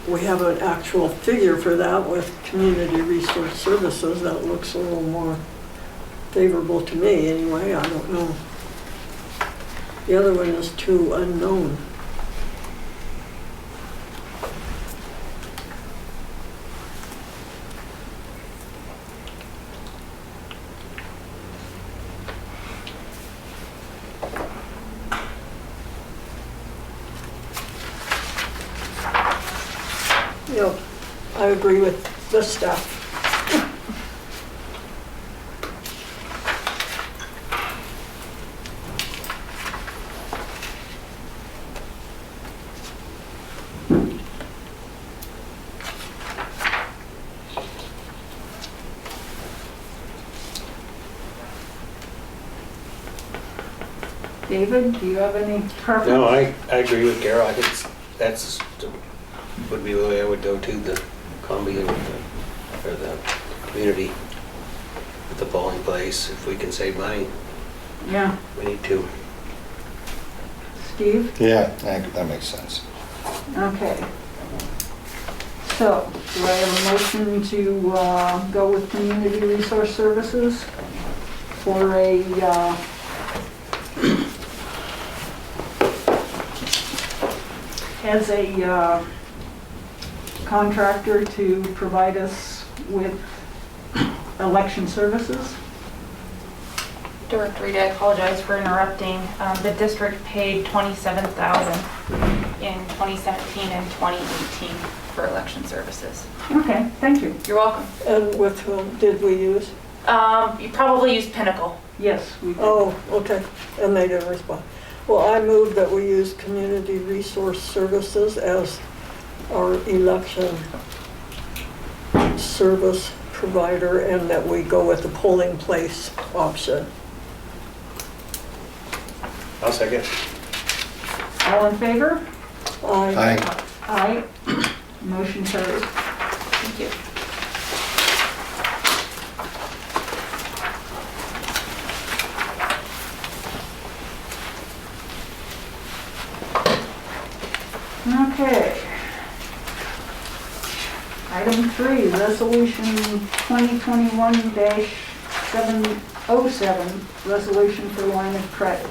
we have an actual figure for that with community resource services, that looks a little more favorable to me anyway. I don't know. The other one is too unknown. Yep, I agree with this stuff. David, do you have any preference? No, I agree with Carol. I think would be the way I would go to the Columbia or the community with the polling place. If we can save money, Yeah, we need to. Steve? Yeah, that makes sense. Okay. So, do I have a motion to go with Community Resource Services for a, as a contractor to provide us with election services? Director Reed, I apologize for interrupting. The district paid $27,000 in 2017 and 2018 for election services. Okay, thank you. You're welcome. And with whom did we use? You probably used Pinnacle. Yes, we do. Oh, okay, and they didn't respond. Well, I move that we use Community Resource Services as our election service provider and that we go with the polling place option. I'll second. All in favor? Aye. Aye. Motion carries. Thank you. Okay. Item 3, Resolution 2021-707, Resolution for Line of Credit.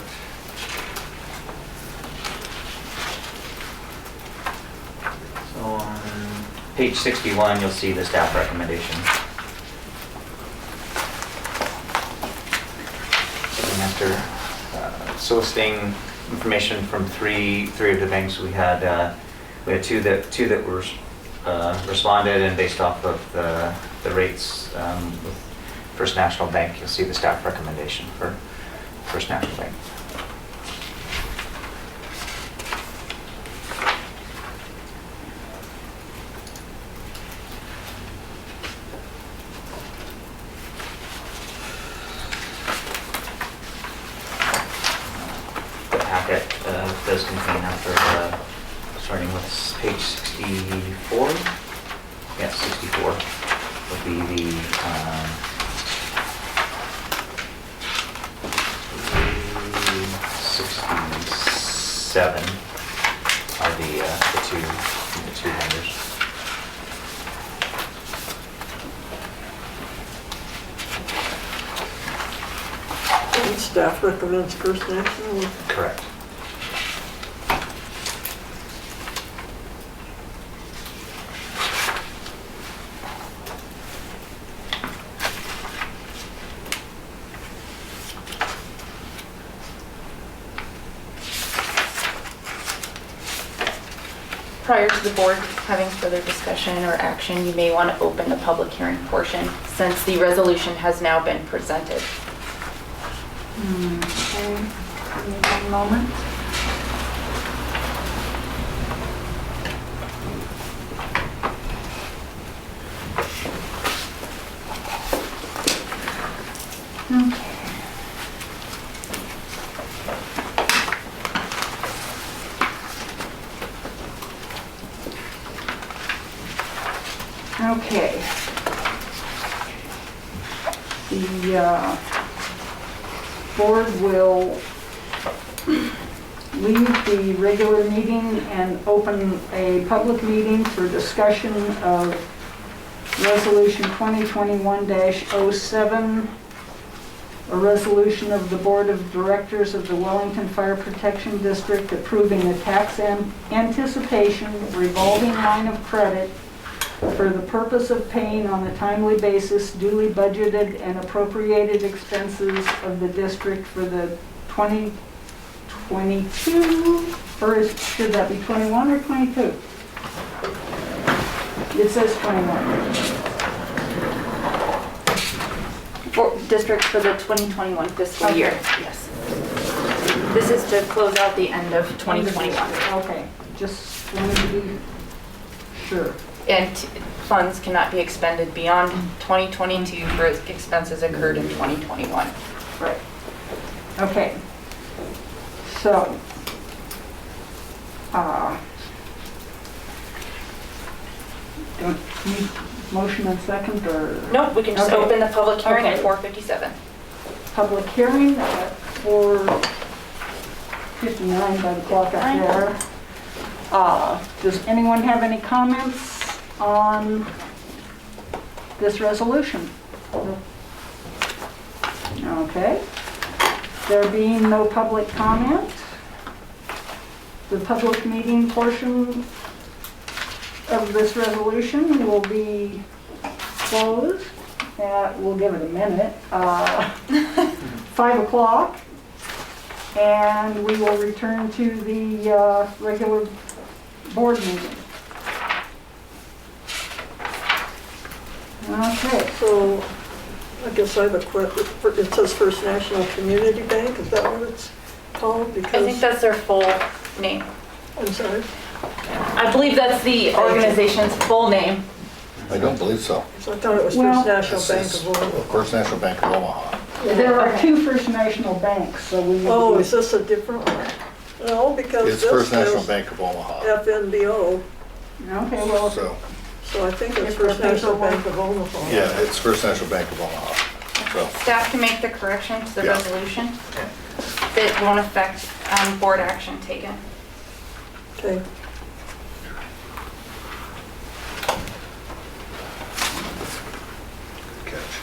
So on page 61, you'll see the staff recommendation. And after soliciting information from three of the banks, we had two that were responded, and based off of the rates with First National Bank, you'll see the staff recommendation for First National Bank. The packet does contain after starting with page 64. Yeah, 64 would be the 67 are the two vendors. And staff recommends First National. Correct. Prior to the board having further discussion or action, you may want to open the public hearing portion since the resolution has now been presented. Okay, give me 1 moment. Okay. Okay. The board will leave the regular meeting and open a public meeting for discussion of Resolution 2021-07, a resolution of the Board of Directors of the Wellington Fire Protection District approving the tax anticipation revolving line of credit for the purpose of paying on a timely basis duly budgeted and appropriated expenses of the district for the 2022, or should that be 21 or 22? It says 21. For district for the 2021 fiscal Okay. year, yes. This is to close out the end of 2021. Okay, just wanted to be sure. And funds cannot be expended beyond 2022 for expenses incurred in 2021. Right. Okay. So, don't need motion and second, or? Nope, we can just Okay. open the public hearing at Okay. 4:57. Public hearing at 4:59 by the clock up there. Does anyone have any comments on this resolution? Okay. There being no public comment, the public meeting portion of this resolution will be closed at, we'll give it a minute, 5 o'clock. And we will return to the regular board meeting. Okay. So, I guess I have a question. It says First National Community Bank, is that what it's called? I think Because, that's their full name. I'm sorry, I believe that's the organization's full name. I don't believe so. so I thought it was Well- First National This Bank is of Omaha. First National Bank of Omaha. There are two First National banks, so we need Oh, to is this a different one? No, because It's this First National says Bank of Omaha. FNBO, Okay, well, So, so I think it's If First the National paperwork- Bank of Omaha. yeah, it's First National Bank of Omaha. So, Staff can make the correction to the Yeah. resolution. It won't affect board action taken. Okay. catch.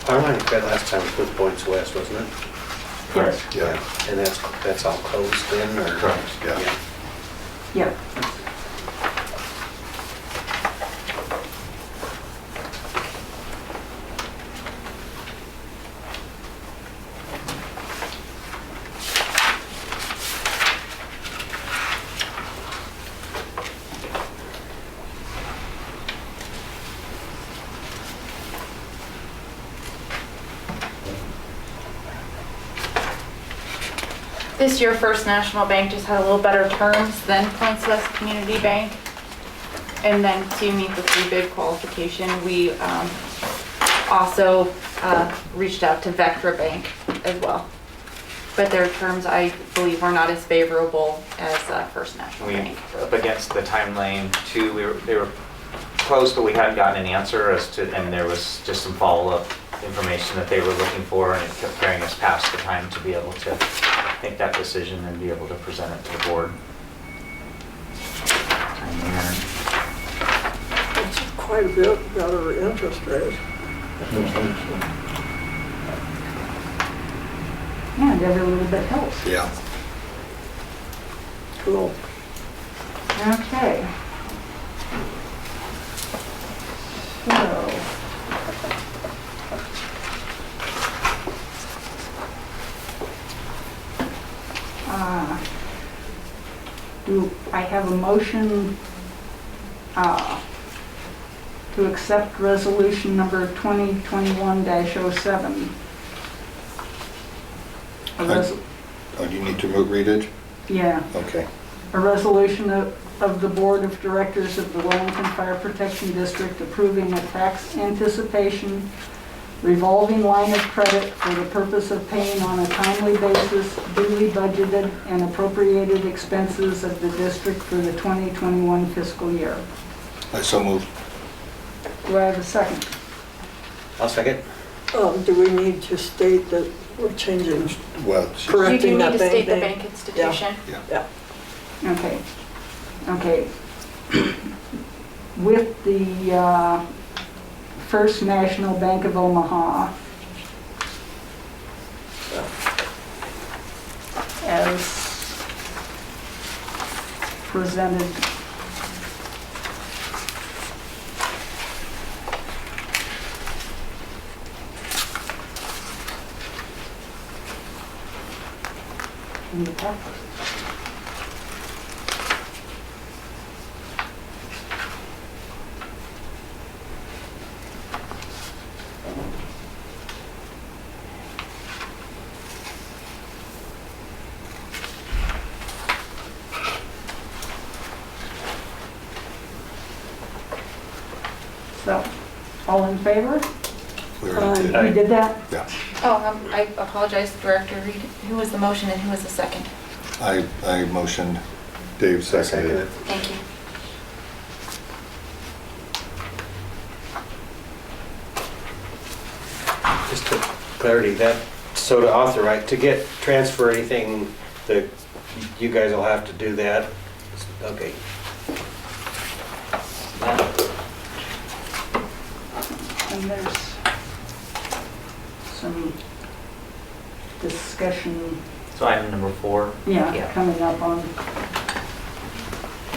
Parliamentary Fed last time was with Points West, wasn't it? yes, Yeah, And that's all closed then, or? correct, yeah. yeah. This year, First National Bank just had a little better terms than Points West Community Bank. And then to meet the 3 bid qualification, we also reached out to Vectra Bank as well. But their terms, I believe, were not as favorable as First National We, Bank. up against the time lane too, they were close, but we hadn't gotten an answer as to, and there was just some follow-up information that they were looking for, and it kept carrying us past the time to be able to make that decision and be able to present it to the board. It's quite a bit better interest rate. And every little bit helps. Yeah. Cool. Okay. So. Do I have a motion to accept resolution number 2021-07? Oh, do you need to read it? Yeah. Okay. A resolution of the Board of Directors of the Wellington Fire Protection District approving a tax anticipation revolving line of credit for the purpose of paying on a timely basis duly budgeted and appropriated expenses of the district for the 2021 fiscal year. I so moved. Do I have a second? I'll second. Do we need to state that we're changing? Well, Correct. You do Correcting need that to bank state the name. bank institution. Yeah. Okay. Okay. With the First National Bank of Omaha as presented. In the packet. So, all in favor? We already did. We did that? Yeah. Oh, I apologize, Director Reed. Who was the motion and who was the second? I motioned, Dave seconded it. Thank you. Just for clarity, so to authorize, to transfer anything, that you guys will have to do that? Okay. And there's some discussion, So item number 4. yeah, coming up on,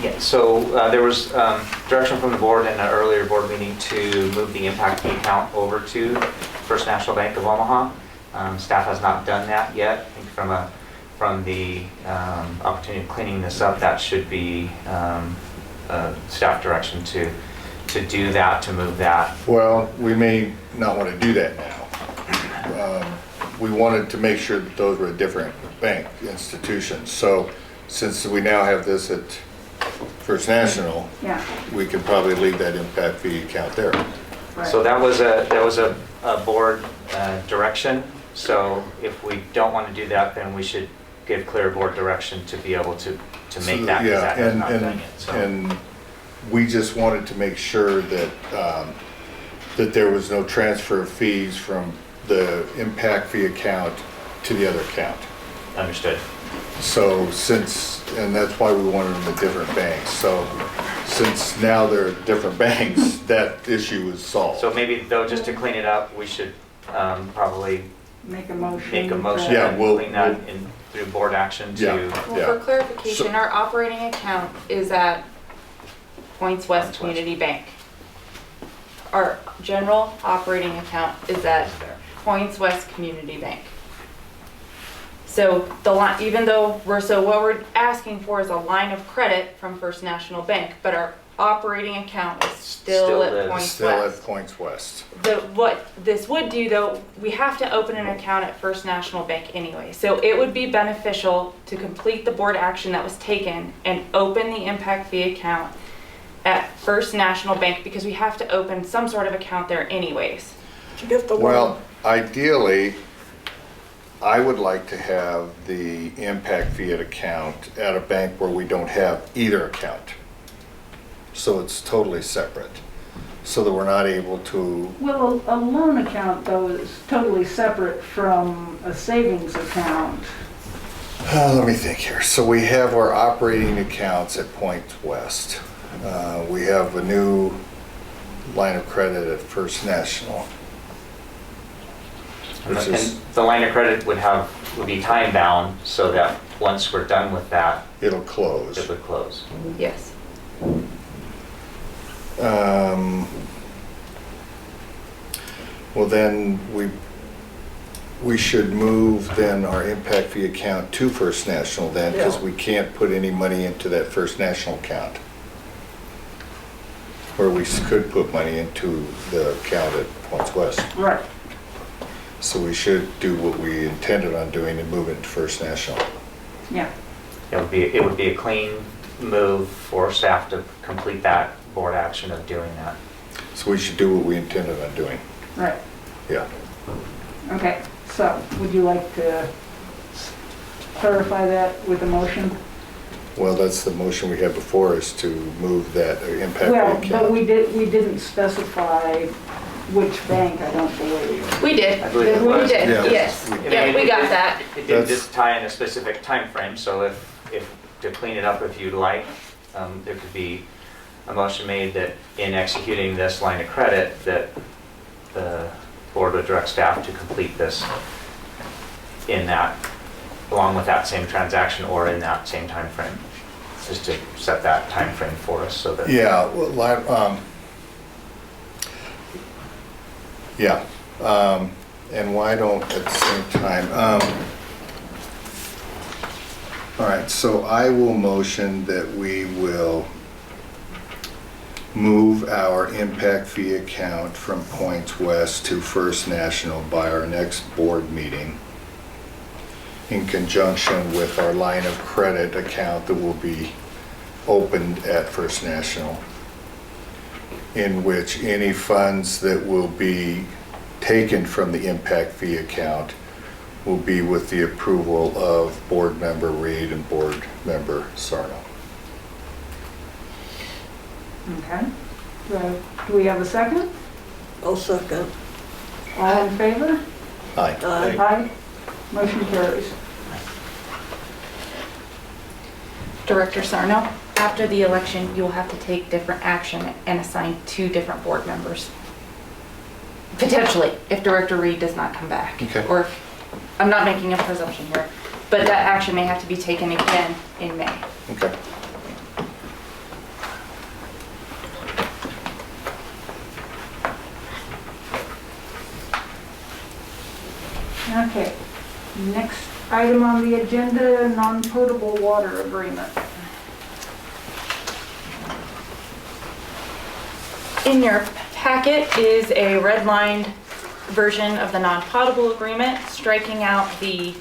Yeah, so there was direction from the board in an earlier board meeting to move the impact fee account over to First National Bank of Omaha. Staff has not done that yet. I think from the opportunity of cleaning this up, that should be staff direction to do that, to move that. Well, we may not want to do that now. We wanted to make sure that those were different bank institutions. So since we now have this at First National, yeah, we could probably leave that impact fee account there. right. So that was a board direction. So if we don't want to do that, then we should give clear board direction to be able to make that, because that has not done yet. So. And we just wanted to make sure that, that there was no transfer of fees from the impact fee account to the other account. Understood. So and that's why we wanted them at different banks. So since now they're at different banks, that issue is solved. So maybe though, just to clean it up, we should probably Make a motion. make a motion Yeah, and we'll- clean that in through board action to. Yeah. Well, for clarification, So- our operating account is at Points West Community Bank. Our general operating account is at Points West Community Bank. So the line, even though what we're asking for is a line of credit from First National Bank, but our operating account is still Still at is. Points Still West. at Points West. What this would do though, we have to open an account at First National Bank anyway. So it would be beneficial to complete the board action that was taken and open the impact fee account at First National Bank, because we have to open some sort of account there anyways. Did you get the Well, ideally, I would like to have the impact fee account at a bank where we don't have either account. So it's totally separate, so that we're not able to, Well, a loan account though is totally separate from a savings account. let me think here. So we have our operating accounts at Points West. We have a new line of credit at First National. Which is, And the line of credit would be time bound, so that once we're done with that, it'll close. it would close. Yes. Well, then we should move then our impact fee account to First National then, because Yeah. we can't put any money into that First National account. Where we could put money into the account at Points West. Right. So we should do what we intended on doing and move it to First National. Yeah, It would be a clean move for staff to complete that board action of doing that. So we should do what we intended on doing. right. Yeah. Okay, so would you like to clarify that with a motion? Well, that's the motion we had before, is to move that impact Well, fee but account. we didn't specify which bank, I don't believe. We did. I believe it We was. did, Yeah. yes. We- Yeah, we got that. It did That's- just tie in a specific time frame. So if to clean it up if you'd like, there could be a motion made that in executing this line of credit, that the board would direct staff to complete this in that, along with that same transaction or in that same time frame, just to set that time frame for us so that. Yeah, well, yeah, and why don't at the same time, all right, so I will motion that we will move our impact fee account from Points West to First National by our next board meeting, in conjunction with our line of credit account that will be opened at First National. in which any funds that will be taken from the impact fee account will be with the approval of board member Reed and board member Sarno. Okay. Do we have a second? I'll second. All in favor? Aye. Aye. Aye. Motion carries. Director Sarno, after the election, you will have to take different action and assign 2 different board members. Potentially, if Director Reed does not come back. Okay. Or, I'm not making a presumption here, but that action may have to be taken again in May. Okay. Okay. Next item on the agenda, non-potable water agreement. In your packet is a redlined version of the non-potable agreement, striking out the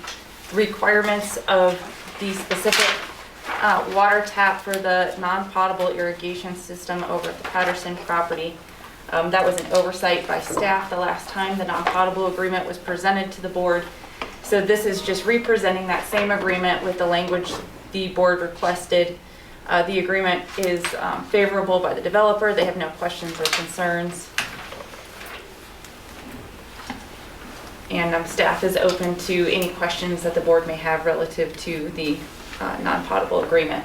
requirements of the specific water tap for the non-potable irrigation system over at the Patterson property. That was an oversight by staff the last time the non-potable agreement was presented to the board. So this is just representing that same agreement with the language the board requested. The agreement is favorable by the developer. They have no questions or concerns. And staff is open to any questions that the board may have relative to the non-potable agreement.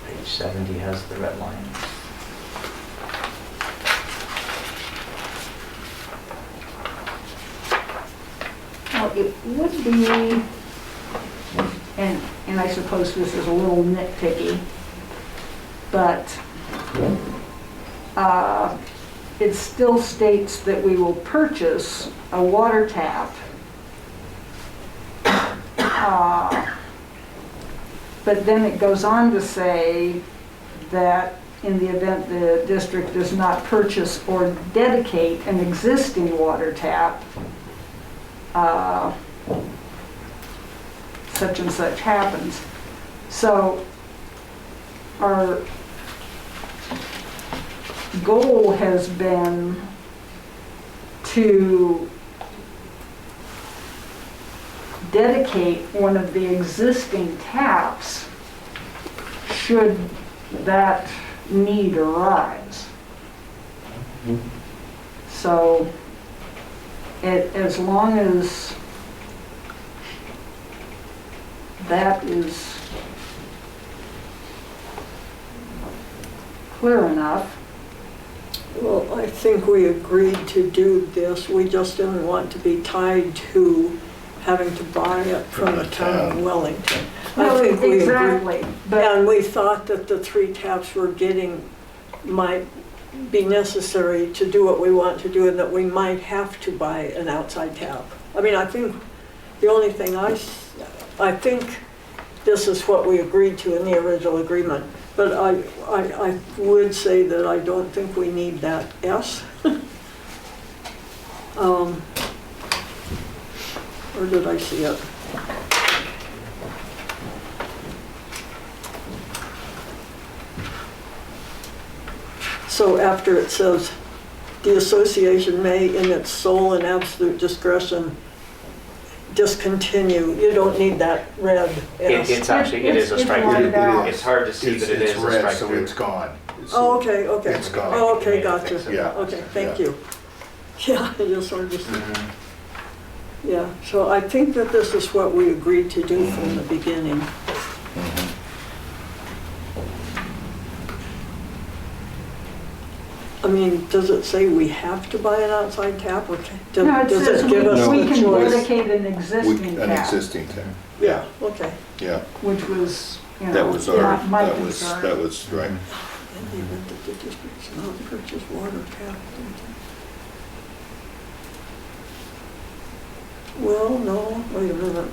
Page 70 has the red line. Well, it would be, and I suppose this is a little nitpicky, but it still states that we will purchase a water tap. But then it goes on to say that in the event the district does not purchase or dedicate an existing water tap, such and such happens. So our goal has been to dedicate one of the existing taps should that need arise. So as long as that is clear enough. Well, I think we agreed to do this. We just didn't want to be tied to having to buy it from the town of Wellington. No, I think we agreed. exactly. But And we thought that the 3 taps we're getting might be necessary to do what we want to do and that we might have to buy an outside tap. I mean, I think the only thing I think this is what we agreed to in the original agreement. But I would say that I don't think we need that S. Or did I see it? So after it says, the association may in its sole and absolute discretion discontinue, you don't need that red S. It's actually, it is a It's strike whited through. out. It's hard to see, but it is It's a red, strike so through. it's gone. Oh, okay, okay. It's gone. Oh, okay, Yeah, gotcha. Yeah. Okay, thank Yeah. you. Yeah, I just sort of just, Mhm. yeah. So I think that this is what we agreed to do from the beginning. Mhm. I mean, does it say we have to buy an outside tap or no, it does says it give us we the can choice? dedicate an existing An tap, existing tap. Yeah, okay. Yeah, which was, you know, that was our, not my that was concern. right. In the event that the district's not purchase water tap. Well, no, wait a minute.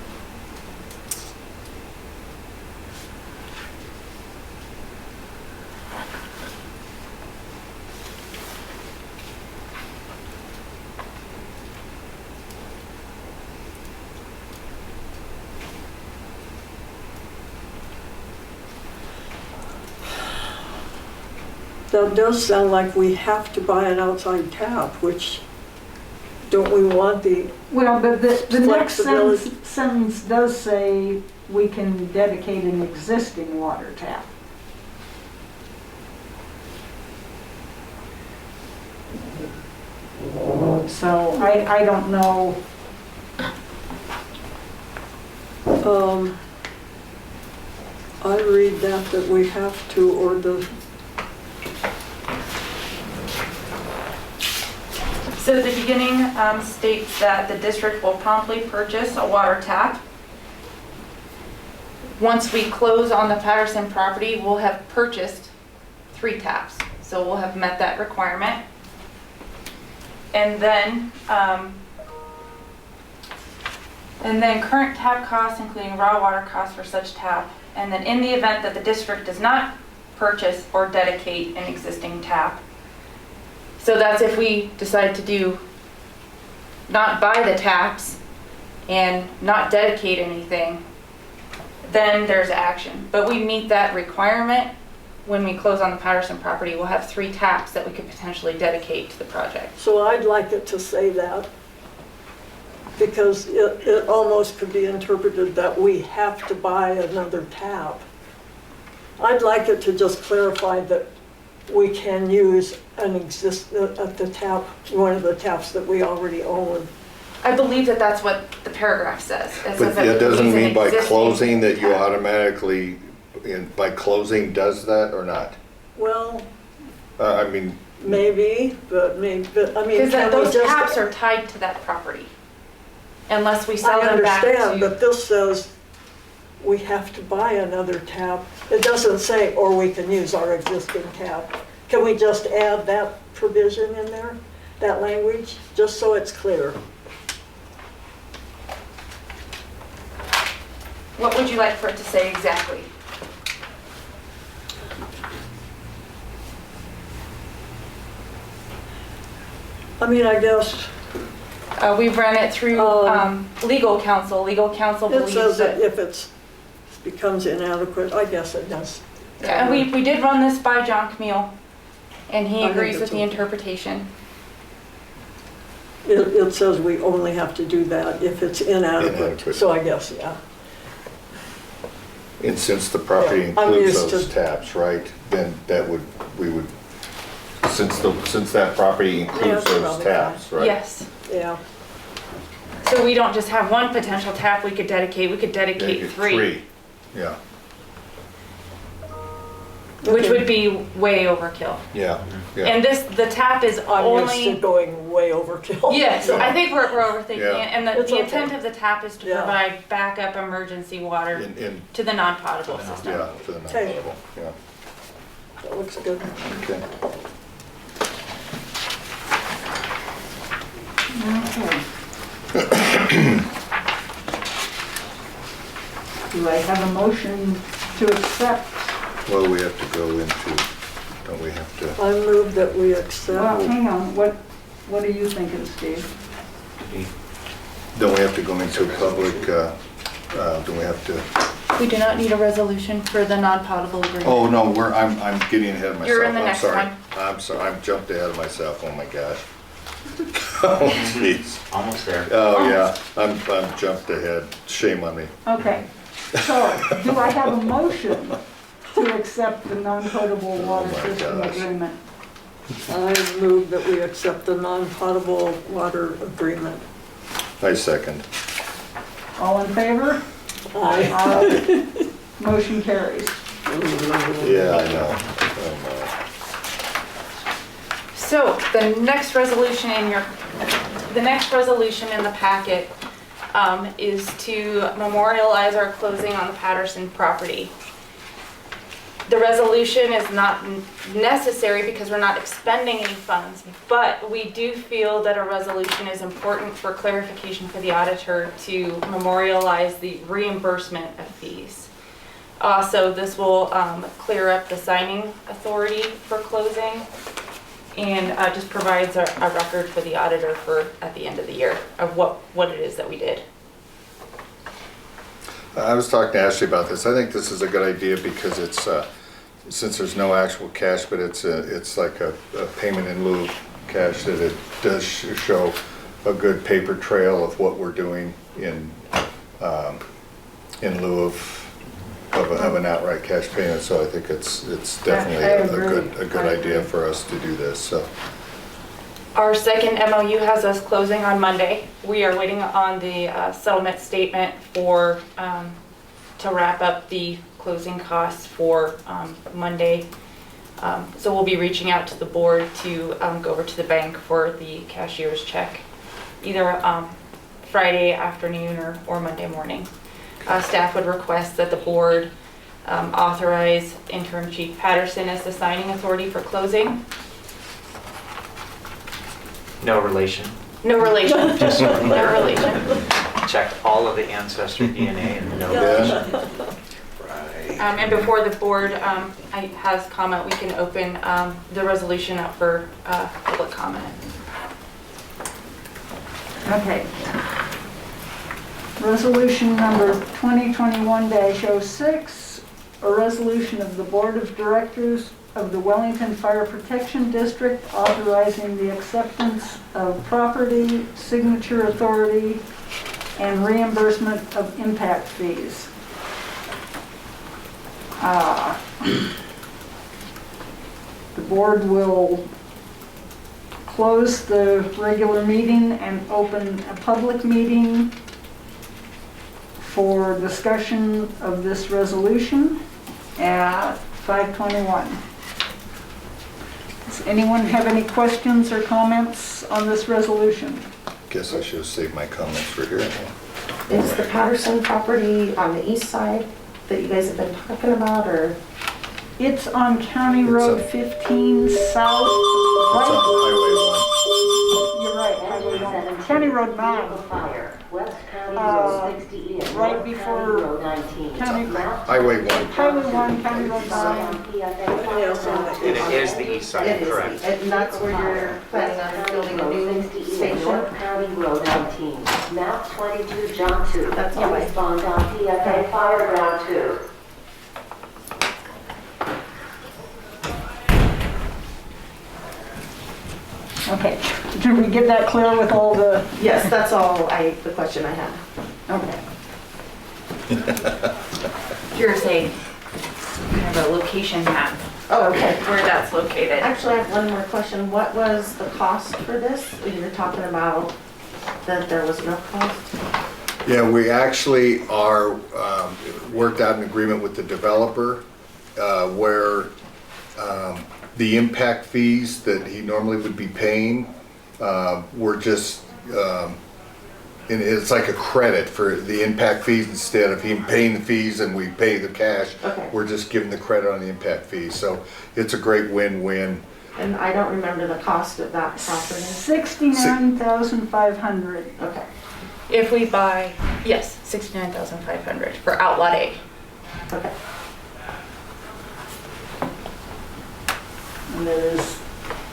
That does sound like we have to buy an outside tap, which, don't we want the, Well, but the next Flexibility. sentence does say we can dedicate an existing water tap. So I don't know, I read that we have to, or the, So the beginning states that the district will promptly purchase a water tap. Once we close on the Patterson property, we'll have purchased 3 taps. So we'll have met that requirement. And then current tap costs, including raw water costs for such tap. And then in the event that the district does not purchase or dedicate an existing tap, so that's if we decide to not buy the taps and not dedicate anything, then there's action. But we meet that requirement when we close on the Patterson property. We'll have 3 taps that we could potentially dedicate to the project. so I'd like it to say that, because it almost could be interpreted that we have to buy another tap. I'd like it to just clarify that we can use an the tap, one of the taps that we already own. I believe that that's what the paragraph says. It says But that that we doesn't use an mean by existing closing that you tap. automatically, by closing does that or not? Well, I mean, maybe, but I mean, Because can we those just? taps are tied to that property. Unless we I sell them back to. understand, but this says we have to buy another tap. It doesn't say, or we can use our existing tap. Can we just add that provision in there, that language, just so it's clear? What would you like for it to say exactly? I mean, I guess We've ran it through legal counsel. Legal counsel it believes says that that. if it becomes inadequate, I guess it does. Yeah, and we did run this by John Camille, and he I think agrees with it's the okay. interpretation. It says we only have to do that if it's inadequate, Inadequate. so I guess, yeah. and since the property Yeah, I'm includes used those to- taps, right, then we would, since that property includes that's those probably taps, right? Yes. Yeah, So we don't just have one potential tap we could dedicate. We could Yeah, dedicate you get 3, Yeah, which Okay. would be way overkill. yeah, yeah. And the tap is I'm used to only. going way overkill. Yes, so- I think we're overthinking Yeah. it, and It's the okay. intent of the tap is to Yeah. provide backup emergency water In, to the non-potable system. yeah, to the Okay. non-potable, yeah, That looks good. okay. okay. Do I have a motion to accept? Well, we have to go into, don't we have to, I move that we Well, accept, hang on, what are you thinking, Steve? don't we have to go into public, do we have to? We do not need a resolution for the non-potable agreement. Oh, no, I'm getting ahead of myself. You're in the I'm next sorry. one. I'm sorry, I've jumped ahead of myself, oh my gosh. Oh, jeez. Almost there. Oh, yeah, I'm jumped ahead, shame on me. Okay, so do I have a motion to accept the non-potable water my system gosh. agreement? I move that we accept the non-potable water agreement. I second. All in favor? Aye. Motion carries. Yeah, I know. So the next resolution in the packet is to memorialize our closing on the Patterson property. The resolution is not necessary because we're not expending any funds, but we do feel that a resolution is important for clarification for the auditor to memorialize the reimbursement of fees. Also, this will clear up the signing authority for closing and just provides a record for the auditor for at the end of the year of what it is that we did. I was talking to Ashley about this. I think this is a good idea because it's, since there's no actual cash, but it's like a payment in lieu of cash, that it does show a good paper trail of what we're doing in lieu of an outright cash payment. So I think it's definitely a good idea for us to do this. So. Our second MOU has us closing on Monday. We are waiting on the settlement statement for, to wrap up the closing costs for Monday. So we'll be reaching out to the board to go over to the bank for the cashier's check, either Friday afternoon or Monday morning. Staff would request that the board authorize Interim Chief Patterson as the signing authority for closing. No relation. No relation. Just so No relation. checked all of the ancestry DNA and no relation. Right. And before the board has comment, we can open the resolution up for public comment. Okay. Resolution number 2021-06, a resolution of the Board of Directors of the Wellington Fire Protection District authorizing the acceptance of property, signature authority, and reimbursement of impact fees. The board will close the regular meeting and open a public meeting for discussion of this resolution at 5:21. Does anyone have any questions or comments on this resolution? Guess I should have saved my comments for here. Is the Patterson property on the east side that you guys have been talking about, or? It's on County Road 15 South, It's on right? Highway You're right, Highway 1. County Road 9. West County Road 60 East. Right before Road 19. County, 1. Highway 1. Highway 1, County Road 9. It is the east side, It is, correct. and that's where you're planning on building a new station? North County Road 19. Map 22, John 2. That's all right. Eastbound on PFA Fireground 2. Okay, did we get that clear with all the, Yes, that's all the question I had. okay. Here's a kind of a location map Oh, okay. where that's located. Actually, I have one more question. What was the cost for this? You were talking about that there was no cost? Yeah, we actually are, worked out an agreement with the developer where the impact fees that he normally would be paying were just, and it's like a credit for the impact fees instead of him paying the fees and we pay the cash. Okay. We're just giving the credit on the impact fees. So it's a great win-win. And I don't remember the cost of that property. 69,500. Okay. If we buy, yes, 69,500 for Outlot A. Okay. And there is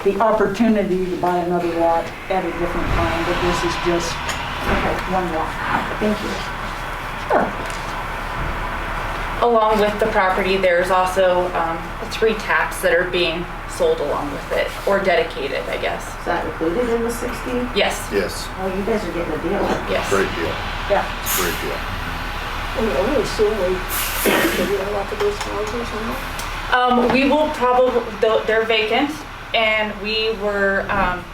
the opportunity to buy another lot at a different time, but this is just one lot. Thank you. Along with the property, there's also 3 taps that are being sold along with it, or dedicated, I guess. Is that included in the 60? Yes, Yes, Oh, you guys are getting a deal. yes. great deal, Yeah. great deal. I would assume we get a lot of those houses or not? We will probably, they're vacant, and we were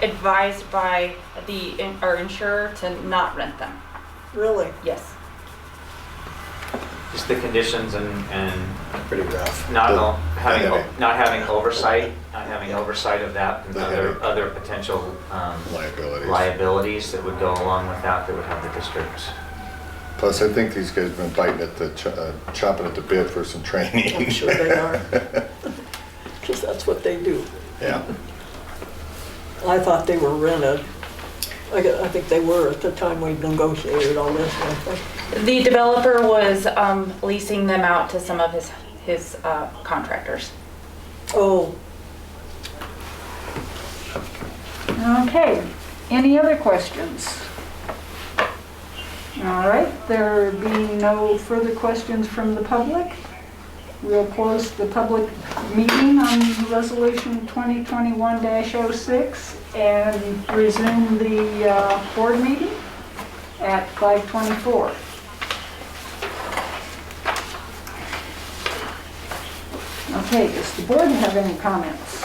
advised by our insurer to not rent them. Really? Yes. Just the conditions and Pretty rough. not having oversight of that and The other potential Liabilities. liabilities that would go along with that would have the district Plus, I think these guys have been biting at the, chomping at the bit for some training. I'm sure they are. Because that's what they do. Yeah. I thought they were rented. I think they were at the time we negotiated all this, I think. The developer was leasing them out to some of his contractors. Oh, Okay, any other questions? All right, there being no further questions from the public, we'll close the public meeting on Resolution 2021-06 and resume the board meeting at 5:24. Okay, does the board have any comments?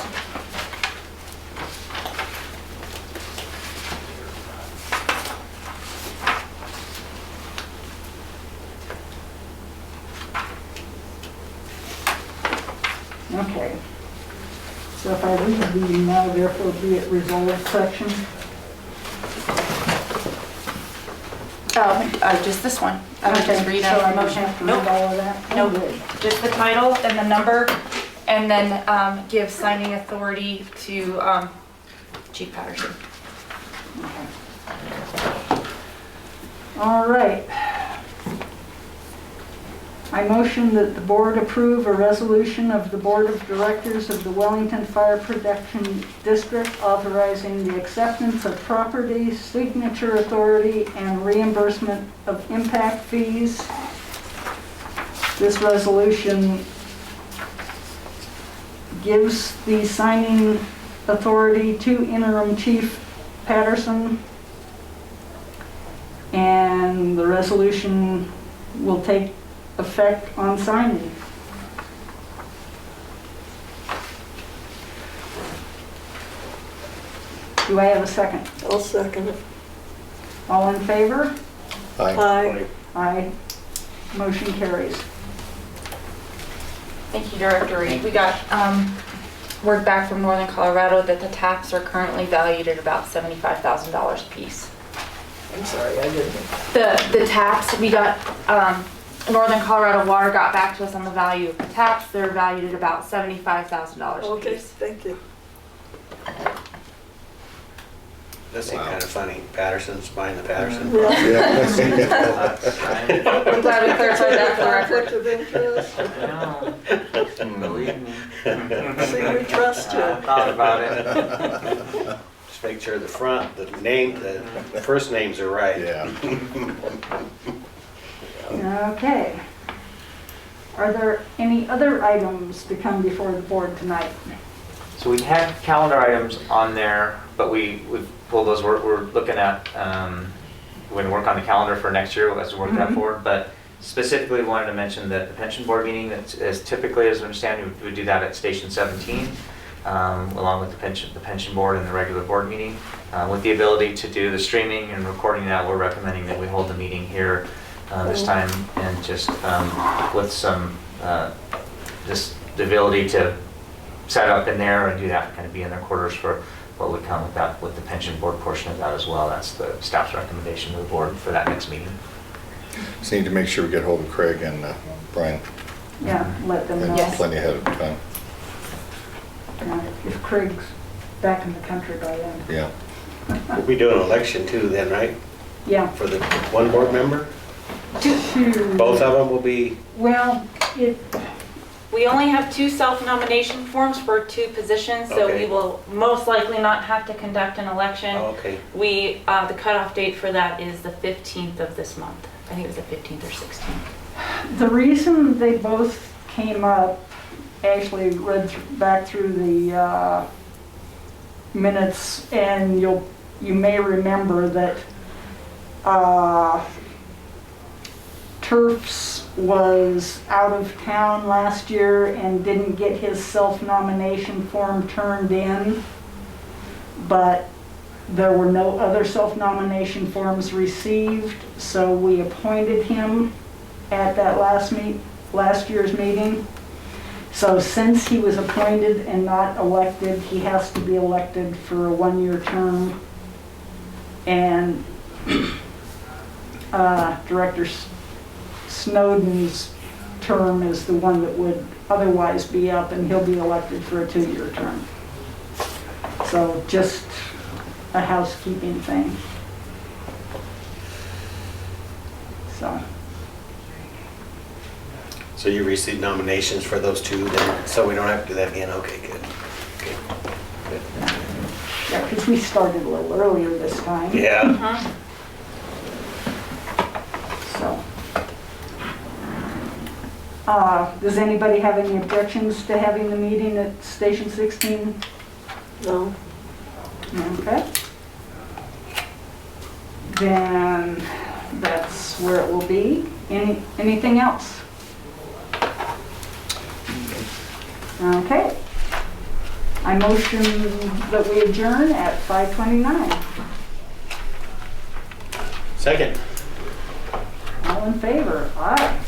Okay. So if I read the now therefore be it resolved section, Just this one. I would okay, just read so I a don't motion. have to read all of that? Oh, Nope. good. Just the title and the number, and then give signing authority to Chief Patterson. Okay. All right. I motion that the board approve a resolution of the Board of Directors of the Wellington Fire Protection District authorizing the acceptance of property, signature authority, and reimbursement of impact fees. This resolution gives the signing authority to Interim Chief Patterson, and the resolution will take effect on signing. Do I have a second? I'll second it. All in favor? Aye. Aye. Aye. Motion carries. Thank you, Director Reed. We got word back from Northern Colorado that the taps are currently valued at about $75,000 a piece. I'm sorry, I didn't. The taps, we got, Northern Colorado Water got back to us on the value of the taps. They're valued at about $75,000 a Okay, piece. thank you. That seemed kind of funny. Patterson's buying the Patterson. Yeah. I'm glad we clarified that for the record. Conflict of interest. Believe me. See, we trust you. I thought about it. Just make sure the front, the name, the first names are right. Yeah. Okay. Are there any other items to come before the board tonight? So we had calendar items on there, but we've pulled those. We're looking at, we're going to work on the calendar for next year as we work that forward. But specifically wanted to mention that the pension board meeting, that is typically, as I understand, we would do that at Station 17, along with the pension board and the regular board meeting. With the ability to do the streaming and recording that, we're recommending that we hold the meeting here this time, and just with some, just the ability to set up in there and do that, kind of be in their quarters for what would come with that, with the pension board portion of that as well. That's the staff's recommendation to the board for that next meeting. Just need to make sure we get hold of Craig and Brian, Yeah, let them know. and plenty ahead of time. If Craig's back in the country by then. Yeah. We'll be doing an election too then, right? Yeah. For the one board member? To- Both of them will be, Well, We only have 2 self-nomination forms for 2 positions, so Okay. we will most likely not have to conduct an election. oh, okay. The cutoff date for that is the 15th of this month. I think it was the 15th or 16th. the reason they both came up, Ashley read back through the minutes, and you may remember that Turfs was out of town last year and didn't get his self-nomination form turned in, but there were no other self-nomination forms received, so we appointed him at that last year's meeting. So since he was appointed and not elected, he has to be elected for a 1-year term. And Director Snowden's term is the one that would otherwise be up, and he'll be elected for a 2-year term. So just a housekeeping thing. So you received nominations for those two then, so we don't have to do that again? Okay, good. Okay. Yeah, because we started a little earlier this time. Yeah. So. Does anybody have any objections to having the meeting at Station 16? No? Okay. Then that's where it will be. Anything else? Okay. I motion that we adjourn at 5:29. Second. All in favor? Aye.